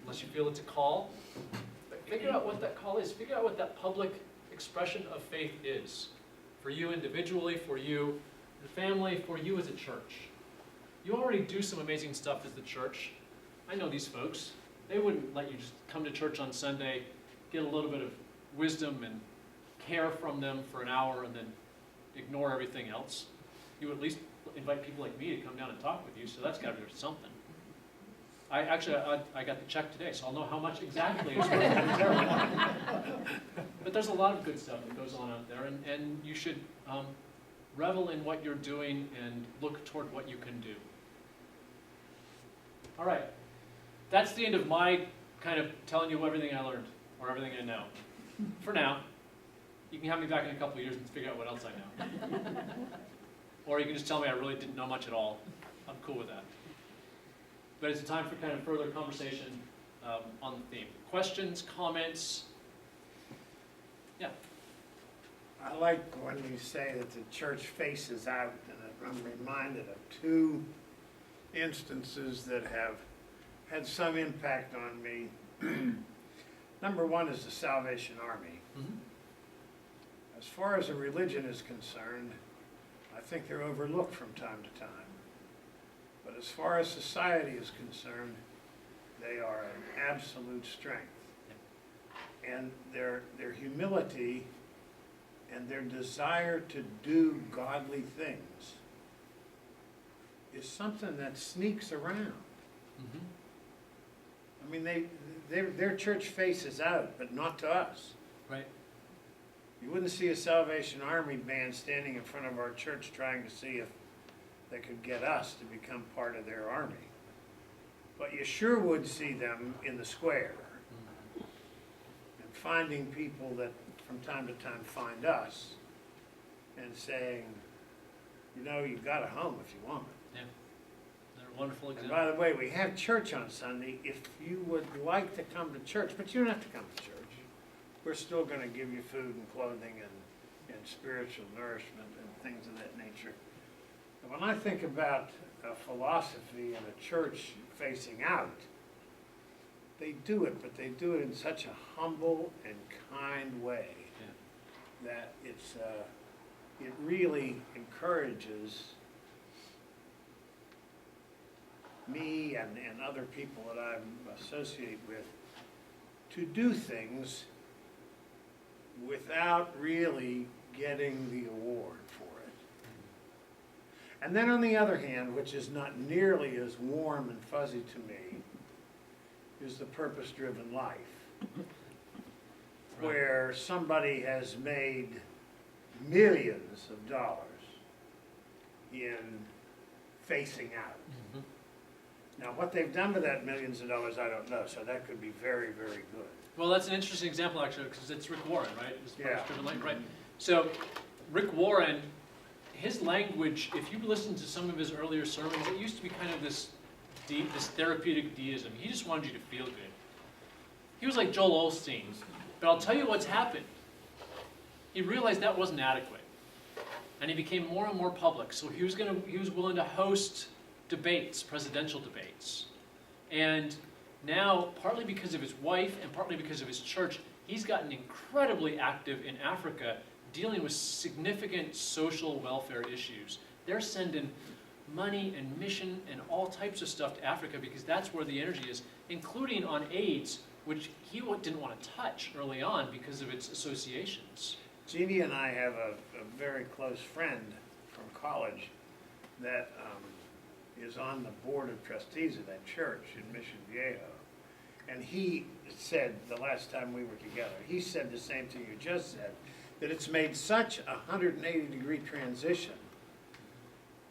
unless you feel it's a call. But figure out what that call is. Figure out what that public expression of faith is for you individually, for you the family, for you as a church. You already do some amazing stuff as the church. I know these folks. They wouldn't let you just come to church on Sunday, get a little bit of wisdom and care from them for an hour and then ignore everything else. You would at least invite people like me to come down and talk with you, so that's got to be something. I got the check today, so I'll know how much exactly is worth. But there's a lot of good stuff that goes on out there, and you should revel in what you're doing and look toward what you can do. All right, that's the end of my kind of telling you everything I learned, or everything I know. For now, you can have me back in a couple of years and figure out what else I know. Or you can just tell me I really didn't know much at all. I'm cool with that. But it's a time for kind of further conversation on the theme. Questions, comments? Yeah. I like when you say that the church faces out, and I'm reminded of 2 instances that have had some impact on me. Number 1 is the Salvation Army. Mm-hmm. As far as a religion is concerned, I think they're overlooked from time to time. But as far as society is concerned, they are an absolute strength. And their humility and their desire to do godly things is something that sneaks around. Mm-hmm. I mean, their church faces out, but not to us. Right. You wouldn't see a Salvation Army band standing in front of our church trying to see if they could get us to become part of their army. But you sure would see them in the square and finding people that from time to time find us and saying, you've got a home if you want it. Yeah. They're a wonderful And example. by the way, we have church on Sunday. If you would like to come to church, but you don't have to come to church. We're still going to give you food and clothing and spiritual nourishment and things of that nature. And when I think about a philosophy and a church facing out, they do it, but they do it in such a humble and kind way that it really encourages me and other people that I associate with to do things without really getting the award for it. And then on the other hand, which is not nearly as warm and fuzzy to me, is the purpose-driven life, where somebody has made millions of dollars in facing out. Mm-hmm. Now, what they've done with that millions of dollars, I don't know, so that could be very, very good. Well, that's an interesting example, actually, because it's Rick Warren, right? It's Yeah. Driven Light, right? So, Rick Warren, his language, if you listen to some of his earlier sermons, it used to be kind of this therapeutic deism. He just wanted you to feel good. He was like Joel Osteen. But I'll tell you what's happened. He realized that wasn't adequate. And he became more and more public. So he was willing to host debates, presidential debates. And now, partly because of his wife and partly because of his church, he's gotten incredibly active in Africa, dealing with significant social welfare issues. They're sending money and mission and all types of stuff to Africa because that's where the energy is, including on AIDS, which he didn't want to touch early on because of its associations. Jeannie and I have a very close friend from college that is on the board of trustees of that church in Mission Viejo. And he said, the last time we were together, he said the same thing you just said, that it's made such a 180-degree transition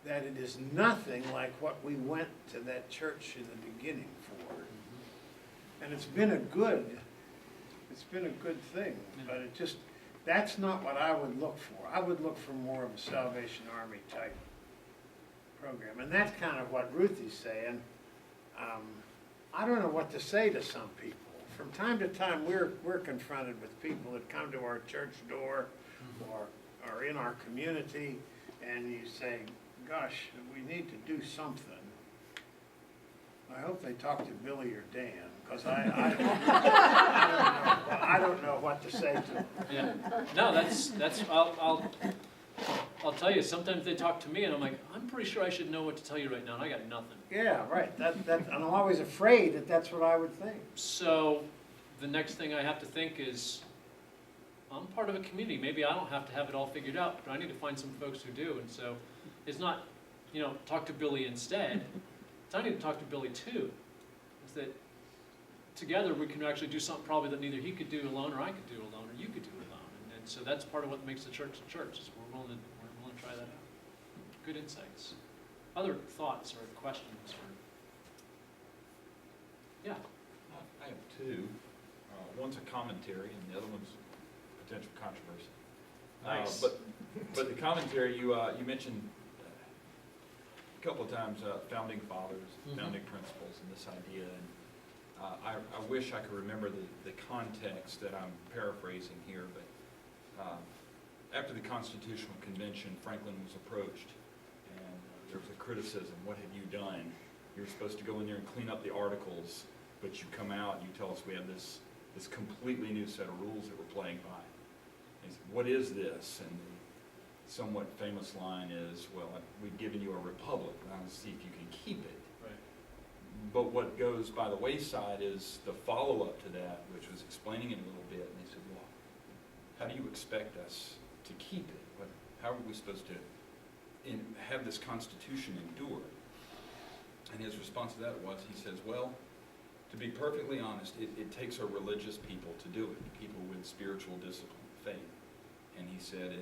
that it is nothing like what we went to that church in the beginning for. And it's been a good thing, but it just, that's not what I would look for. I would look for more of a Salvation Army type program. And that's kind of what Ruthie's saying. I don't know what to say to some people. From time to time, we're confronted with people that come to our church door or are in our community, and you say, gosh, we need to do something. I hope they talk to Billy or Dan, because I don't know what to say to them. Yeah. No, I'll tell you, sometimes they talk to me and I'm like, I'm pretty sure I should know what to tell you right now, and I got nothing. Yeah, right. And I'm always afraid that that's what I would think. So the next thing I have to think is, I'm part of a community. Maybe I don't have to have it all figured out, but I need to find some folks who do. And so it's not, talk to Billy instead. It's I need to talk to Billy too. It's that together we can actually do something probably that neither he could do alone or I could do alone or you could do alone. And so that's part of what makes the church a church, is we're willing to try that out. Good insights. Other thoughts or questions? Yeah. I have two. One's a commentary and the other one's potential controversy. Nice. But the commentary, you mentioned a couple of times founding fathers, founding principles, and this idea. And I wish I could remember the context that I'm paraphrasing here, but after the Constitutional Convention, Franklin was approached, and there was a criticism. What have you done? You're supposed to go in there and clean up the articles, but you come out and you tell us we have this completely new set of rules that we're playing by. And he said, what is this? And the somewhat famous line is, well, we've given you a republic, now let's see if you can keep it. Right. But what goes by the wayside is the follow-up to that, which was explaining it a little bit, and they said, well, how do you expect us to keep it? How are we supposed to have this Constitution endure? And his response to that was, he says, well, to be perfectly honest, it takes a religious people to do it, people with spiritual discipline, faith. And he said,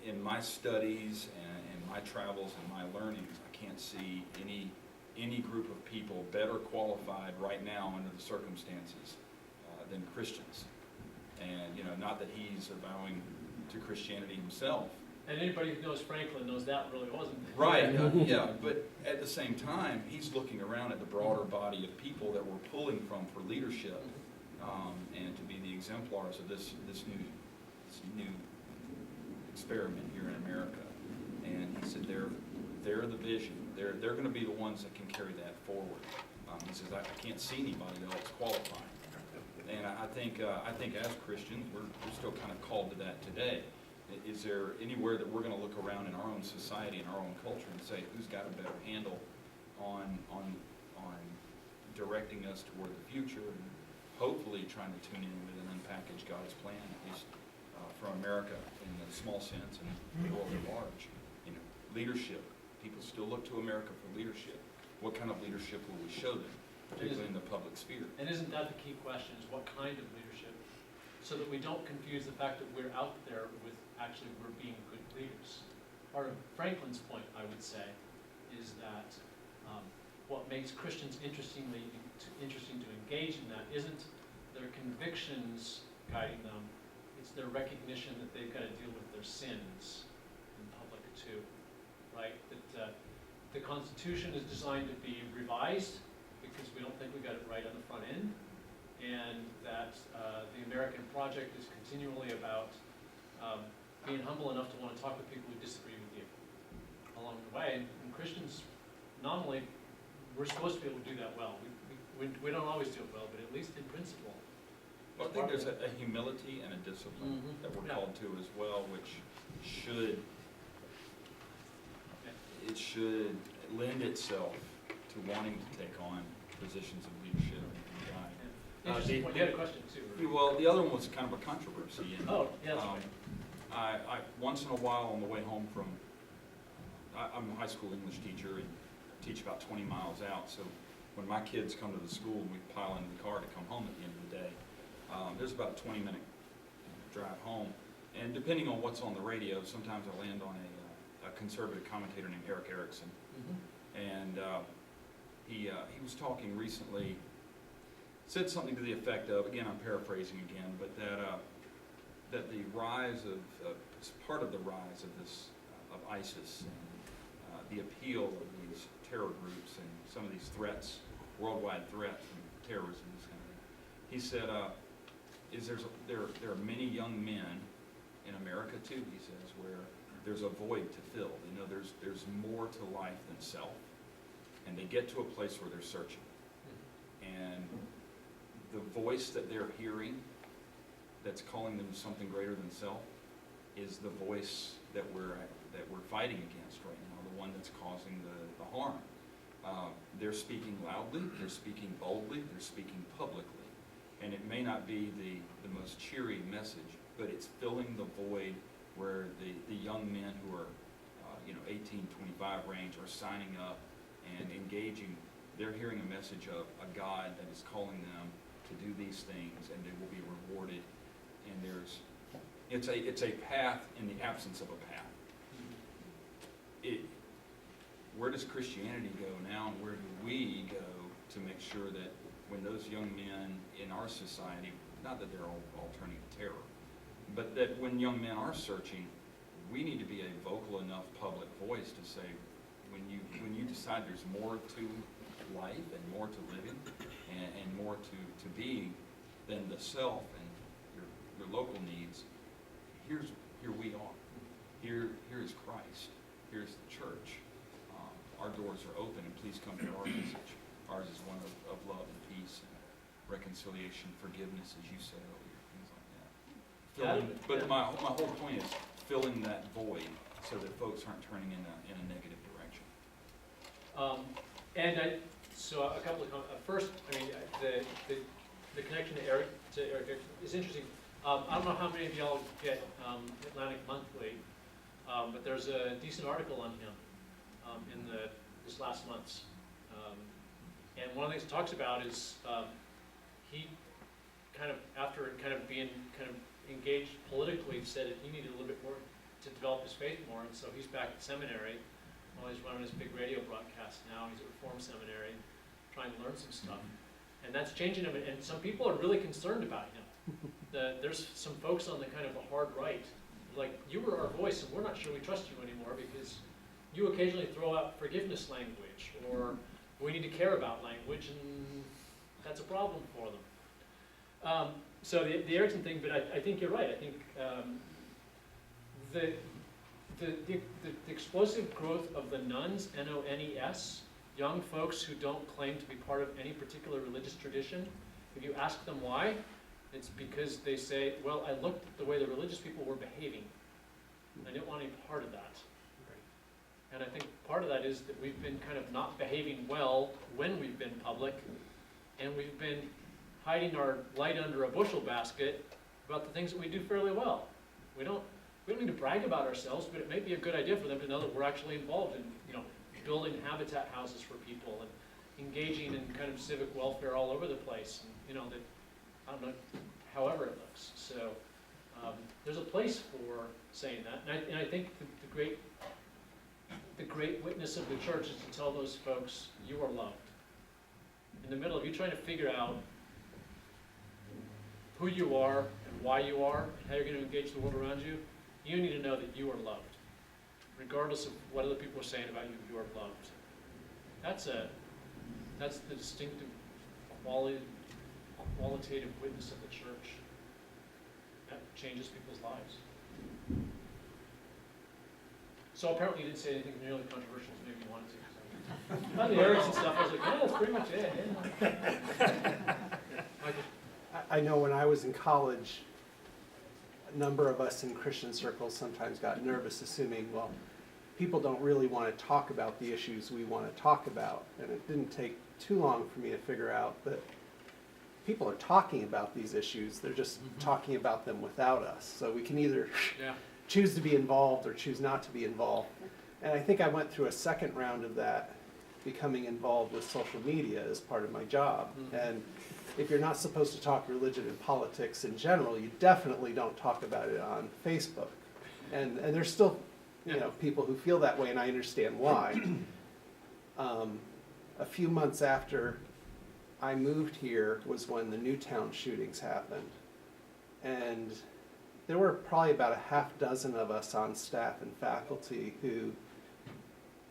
in my studies and my travels and my learnings, I can't see any group of people better qualified right now under the circumstances than Christians. And not that he's avowing to Christianity himself. And anybody who knows Franklin knows that really wasn't. Right, yeah, but at the same time, he's looking around at the broader body of people that we're pulling from for leadership, and to be the exemplars of this new experiment here in America. And he said they're the vision. They're going to be the ones that can carry that forward. He says I can't see anybody else qualifying. And I think as Christians, we're still kind of called to that today. Is there anywhere that we're going to look around in our own society and our own culture and say, who's got a better handle on directing us toward the future, and hopefully trying to tune in with and unpackage God's plan, at least for America in the small sense and the world at large. Leadership. People still look to America for leadership. What kind of leadership will we show them, particularly in the public sphere? And isn't that the key question, is what kind of leadership? So that we don't confuse the fact that we're out there with actually we're being good leaders. Part of Franklin's point, I would say, is that what makes Christians interesting to engage in that isn't their convictions guiding them, it's their recognition that they've got to deal with their sins in public too, right? That the Constitution is designed to be revised because we don't think we got it right on the front end, and that the American project is continually about being humble enough to want to talk with people who disagree with you along the way. And Christians, nominally, we're supposed to be able to do that well. We don't always do it well, but at least in principle. Well, I think there's a humility and a discipline Mhm. that we're Yeah. called to as well, which should, it should lend itself to wanting to take on positions of leadership and guide. Interesting point. You had a question too. Well, the other one was kind of a controversy. And, Oh, yeah, that's um, right. I once in a while on the way home from, I'm a high school English teacher and teach about 20 miles out. So when my kids come to the school and we pile into the car to come home at the end of the day, there's about a 20-minute drive home. And depending on what's on the radio, sometimes I land on a conservative commentator named Eric Erickson. Mhm. And he was talking recently, said something to the effect of, again, I'm paraphrasing again, but that the rise of, part of the rise of this, of ISIS and the appeal of these terror groups and some of these threats, worldwide threats and terrorism, this kind of thing. He said, there are many young men in America too, he says, where there's a void to fill. You know, there's more to life than self. And they get to a place where they're searching. And the voice that they're hearing that's calling them to something greater than self is the voice that we're fighting against right now, the one that's causing the harm. They're speaking loudly, they're speaking boldly, they're speaking publicly. And it may not be the most cheery message, but it's filling the void where the young men who are 18, 25 range are signing up and engaging. They're hearing a message of a God that is calling them to do these things, and they will be rewarded. And it's a path in the absence of a path. Where does Christianity go now, and where do we go to make sure that when those young men in our society, not that they're all turning to terror, but that when young men are searching, we need to be a vocal enough public voice to say, when you decide there's more to life and more to living and more to being than the self and your local needs, here we are. Here is Christ. Here's the church. Our doors are open, and please come to our message. Ours is one of love and peace and reconciliation, forgiveness, as you said earlier, things like that. But my whole point is filling that void so that folks aren't turning in a negative direction. So a couple of comments. First, I mean, the connection to Eric is interesting. I don't know how many of y'all get Atlantic Monthly, but there's a decent article on him in this last month's. And one of the things it talks about is he after being engaged politically, said that he needed a little bit more to develop his faith more, and so he's back at seminary. Well, he's running his big radio broadcast now. He's at Reformed Seminary, trying to learn some stuff, and that's changing him. And some people are really concerned about him. There's some folks on the kind of the hard right, like, you were our voice, and we're not sure we trust you anymore because you occasionally throw out forgiveness language, or we need to care about language, and that's a problem for them. So the Erickson thing, but I think you're right. I think the explosive growth of the nuns, N-O-N-E-S, young folks who don't claim to be part of any particular religious tradition, if you ask them why, it's because they say, well, I looked at the way the religious people were behaving. I didn't want any part of that. And I think part of that is that we've been kind of not behaving well when we've been public, and we've been hiding our light under a bushel basket about the things that we do fairly well. We don't need to brag about ourselves, but it may be a good idea for them to know that we're actually involved in, building habitat houses for people and engaging in kind of civic welfare all over the place. And, that, I don't know, however it looks. So there's a place for saying that. And I think the the great witness of the church is to tell those folks, you are loved. In the middle of you trying to figure out who you are and why you are and how you're going to engage the world around you, you need to know that you are loved. Regardless of what other people are saying about you, you are loved. That's the distinctive qualitative witness of the church. That changes people's lives. So apparently you didn't say anything nearly controversial as maybe you wanted to. On the areas and stuff, I was like, yeah, that's pretty much it. Yeah. Michael? I know when I was in college, a number of us in Christian circles sometimes got nervous assuming, well, people don't really want to talk about the issues we want to talk about. And it didn't take too long for me to figure out that people are talking about these issues. They're just talking about them without us. So we can either choose to be involved or choose not to be involved. And I think I went through a second round of that, becoming involved with social media as part of my job. And if you're not supposed to talk religion and politics in general, you definitely don't talk about it on Facebook. And there's still, people who feel that way, and I understand why. A few months after I moved here was when the Newtown shootings happened. And there were probably about a half dozen of us on staff and faculty who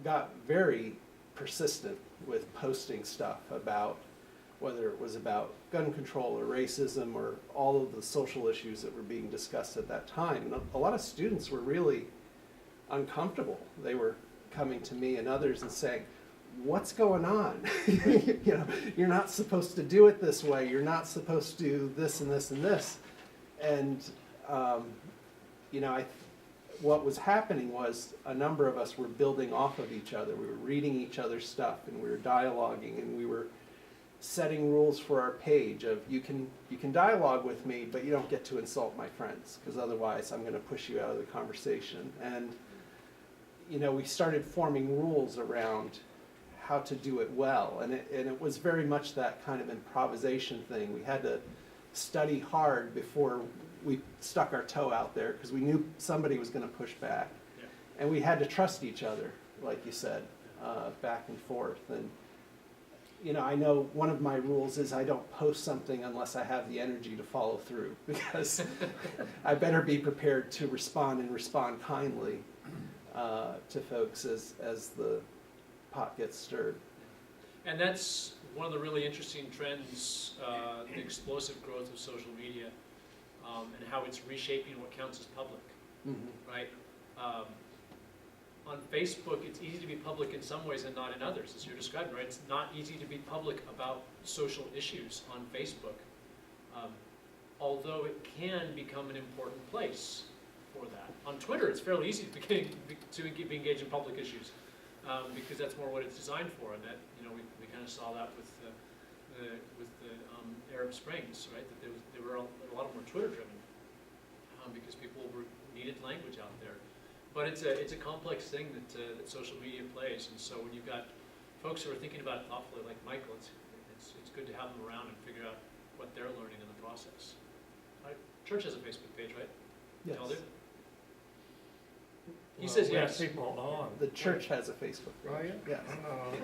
got very persistent with posting stuff about whether it was about gun control or racism or all of the social issues that were being discussed at that time. And a lot of students were really uncomfortable. They were coming to me and others and saying, what's going on? You're not supposed to do it this way. You're not supposed to do this and this and this. And, what was happening was a number of us were building off of each other. We were reading each other's stuff, and we were dialoguing, and we were setting rules for our page of you can dialogue with me, but you don't get to insult my friends, because otherwise I'm going to push you out of the conversation. And we started forming rules around how to do it well, and it was very much that kind of improvisation thing. We had to study hard before we stuck our toe out there, because we knew somebody was going to push back. Yeah. And we had to trust each other, like you said, back and forth. And I know one of my rules is I don't post something unless I have the energy to follow through, because I better be prepared to respond and respond kindly to folks as the pot gets stirred. And that's one of the really interesting trends, the explosive growth of social media, and how it's reshaping what counts as public, right? On Facebook, it's easy to be public in some ways and not in others, as you're describing, right? It's not easy to be public about social issues on Facebook, although it can become an important place for that. On Twitter, it's fairly easy to be engaged in public issues, because that's more what it's designed for, and that we kind of saw that with the Arab Springs, right? That there were a lot more Twitter-driven, because people needed language out there. But it's a complex thing that social media plays, and so when you've got folks who are thinking about it thoughtfully, like Michael, it's good to have them around and figure out what they're learning in the process. Right? Church has a Facebook page, right? Yes. Y'all do? He says we have yes. people on. The church has a Facebook page. Oh, Yes.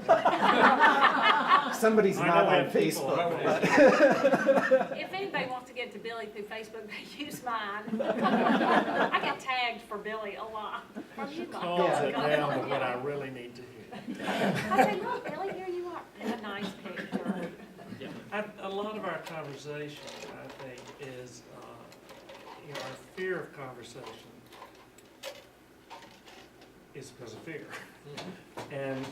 yeah? Somebody's I not know we on have people Facebook. on But If anybody wants to get to Billy through Facebook, they use mine. I get tagged for Billy a lot. From you guys. Calls it down to what I really need to hear. I say, look, Billy, here you are. And a nice picture. A lot of our conversation, I think, is our fear of conversation is because of fear. And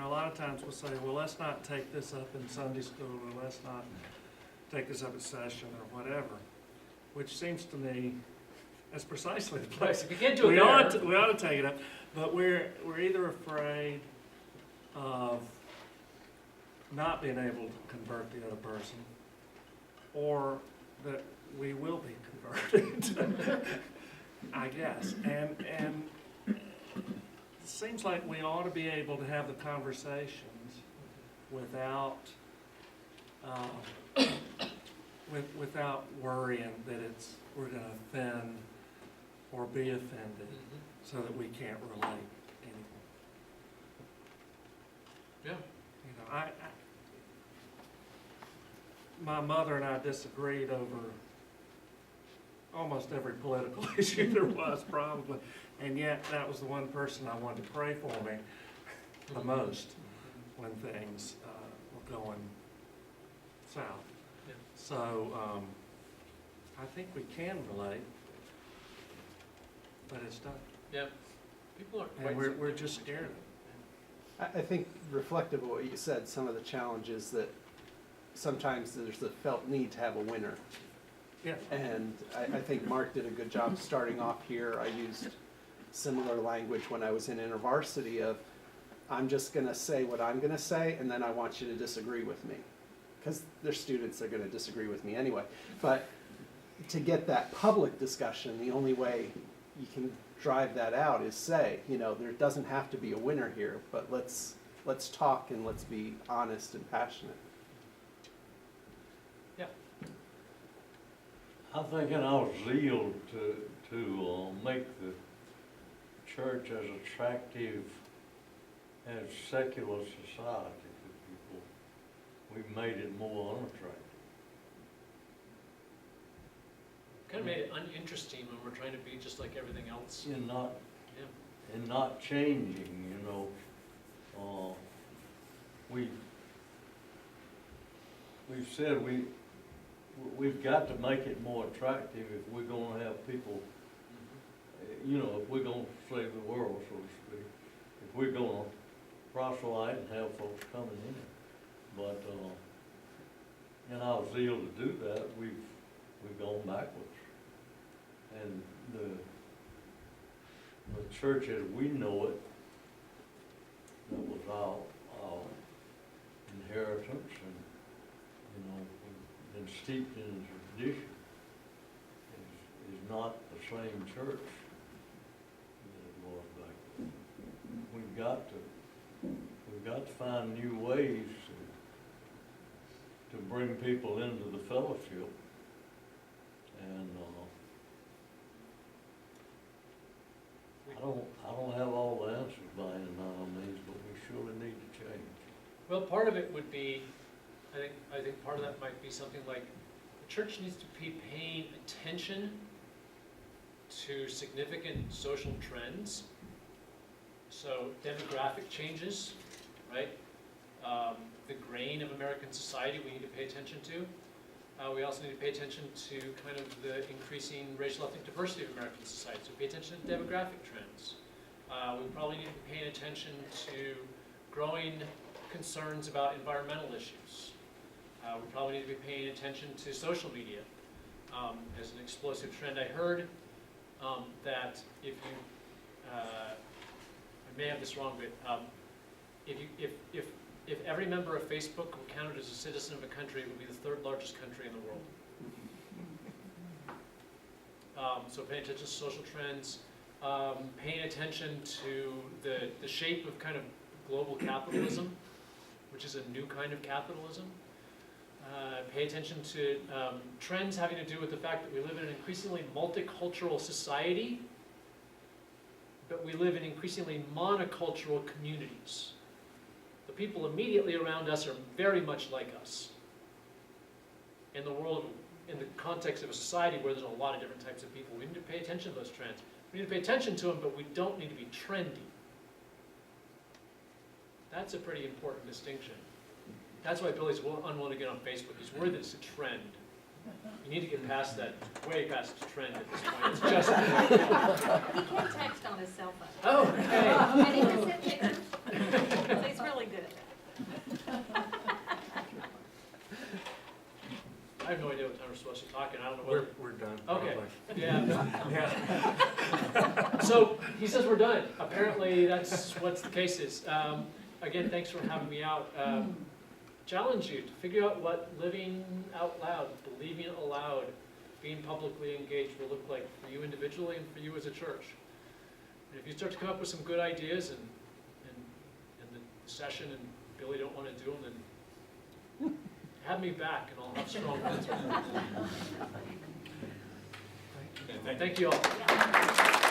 a lot of times we'll say, well, let's not take this up in Sunday school, or let's not take this up at session, or whatever, which seems to me that's precisely the place. If you can't do it We there, ought to take it up, but we're either afraid of not being able to convert the other person, or that we will be converted, I guess. And it seems like we ought to be able to have the conversations without without worrying that we're going to offend or be offended, so that we can't relate anymore. Yeah. You know, my mother and I disagreed over almost every political issue there was, probably, and yet that was the one person I wanted to pray for me the most when things were going south. Yeah. So I think we can relate, but it's tough, Yeah. People aren't quite. and we're just scared of it. I think reflective of what you said, some of the challenges that sometimes there's the felt need to have a winner. Yeah. And I think Mark did a good job starting off here. I used similar language when I was in InterVarsity of, I'm just gonna say what I'm gonna say, and then I want you to disagree with me. Because they're students, they're gonna disagree with me anyway. But to get that public discussion, the only way you can drive that out is say, you know, there doesn't have to be a winner here, but let's talk and let's be honest and passionate. I think in our zeal to make the church as attractive as secular society to people, we've made it more unattractive. Kind of made it uninteresting when we're trying to be just like everything else. And not, Yeah. and not changing, you know. We've said we've got to make it more attractive if we're gonna have people, you know, if we're gonna save the world, so to speak. If we're gonna proselyte and have folks coming in. But, in our zeal to do that, we've gone backwards. And the church as we know it, that was our inheritance, and, you know, we've been steeped in tradition, is not the same church that it was back then. We've got to find new ways to bring people into the fellowship, and I don't have all the answers by any means, but we surely need to change. Well, part of it would be, I think part of that might be something like, the church needs to be paying attention to significant social trends. So demographic changes, right? The grain of American society we need to pay attention to. We also need to pay attention to kind of the increasing racial ethnic diversity of American society. So pay attention to demographic trends. We probably need to be paying attention to growing concerns about environmental issues. We probably need to be paying attention to social media as an explosive trend. I heard that if you, I may have this wrong, but if every member of Facebook were counted as a citizen of a country, it would be the third largest country in the world. So paying attention to social trends, paying attention to the shape of kind of global capitalism, which is a new kind of capitalism. Pay attention to trends having to do with the fact that we live in an increasingly multicultural society, but we live in increasingly monocultural communities. The people immediately around us are very much like us. In the world, in the context of a society where there's a lot of different types of people, we need to pay attention to those trends. We need to pay attention to them, but we don't need to be trendy. That's a pretty important distinction. That's why Billy's unwilling to get on Facebook. He's worried that it's a trend. You need to get past that, way past trend at this point. It's just. He can text on his cell phone. Oh, okay. And he can send pictures. So he's really good at that. I have no idea what time we're supposed to talk, and I don't know whether. We're done. Okay. probably. Yeah. Yeah. So he says we're done. Apparently, that's what the case is. Again, thanks for having me out. Challenge you to figure out what living out loud, believing aloud, being publicly engaged will look like for you individually and for you as a church. And if you start to come up with some good ideas and the session and Billy don't want to do them, then have me back and I'll have strong answers. And Thank you all. Yeah.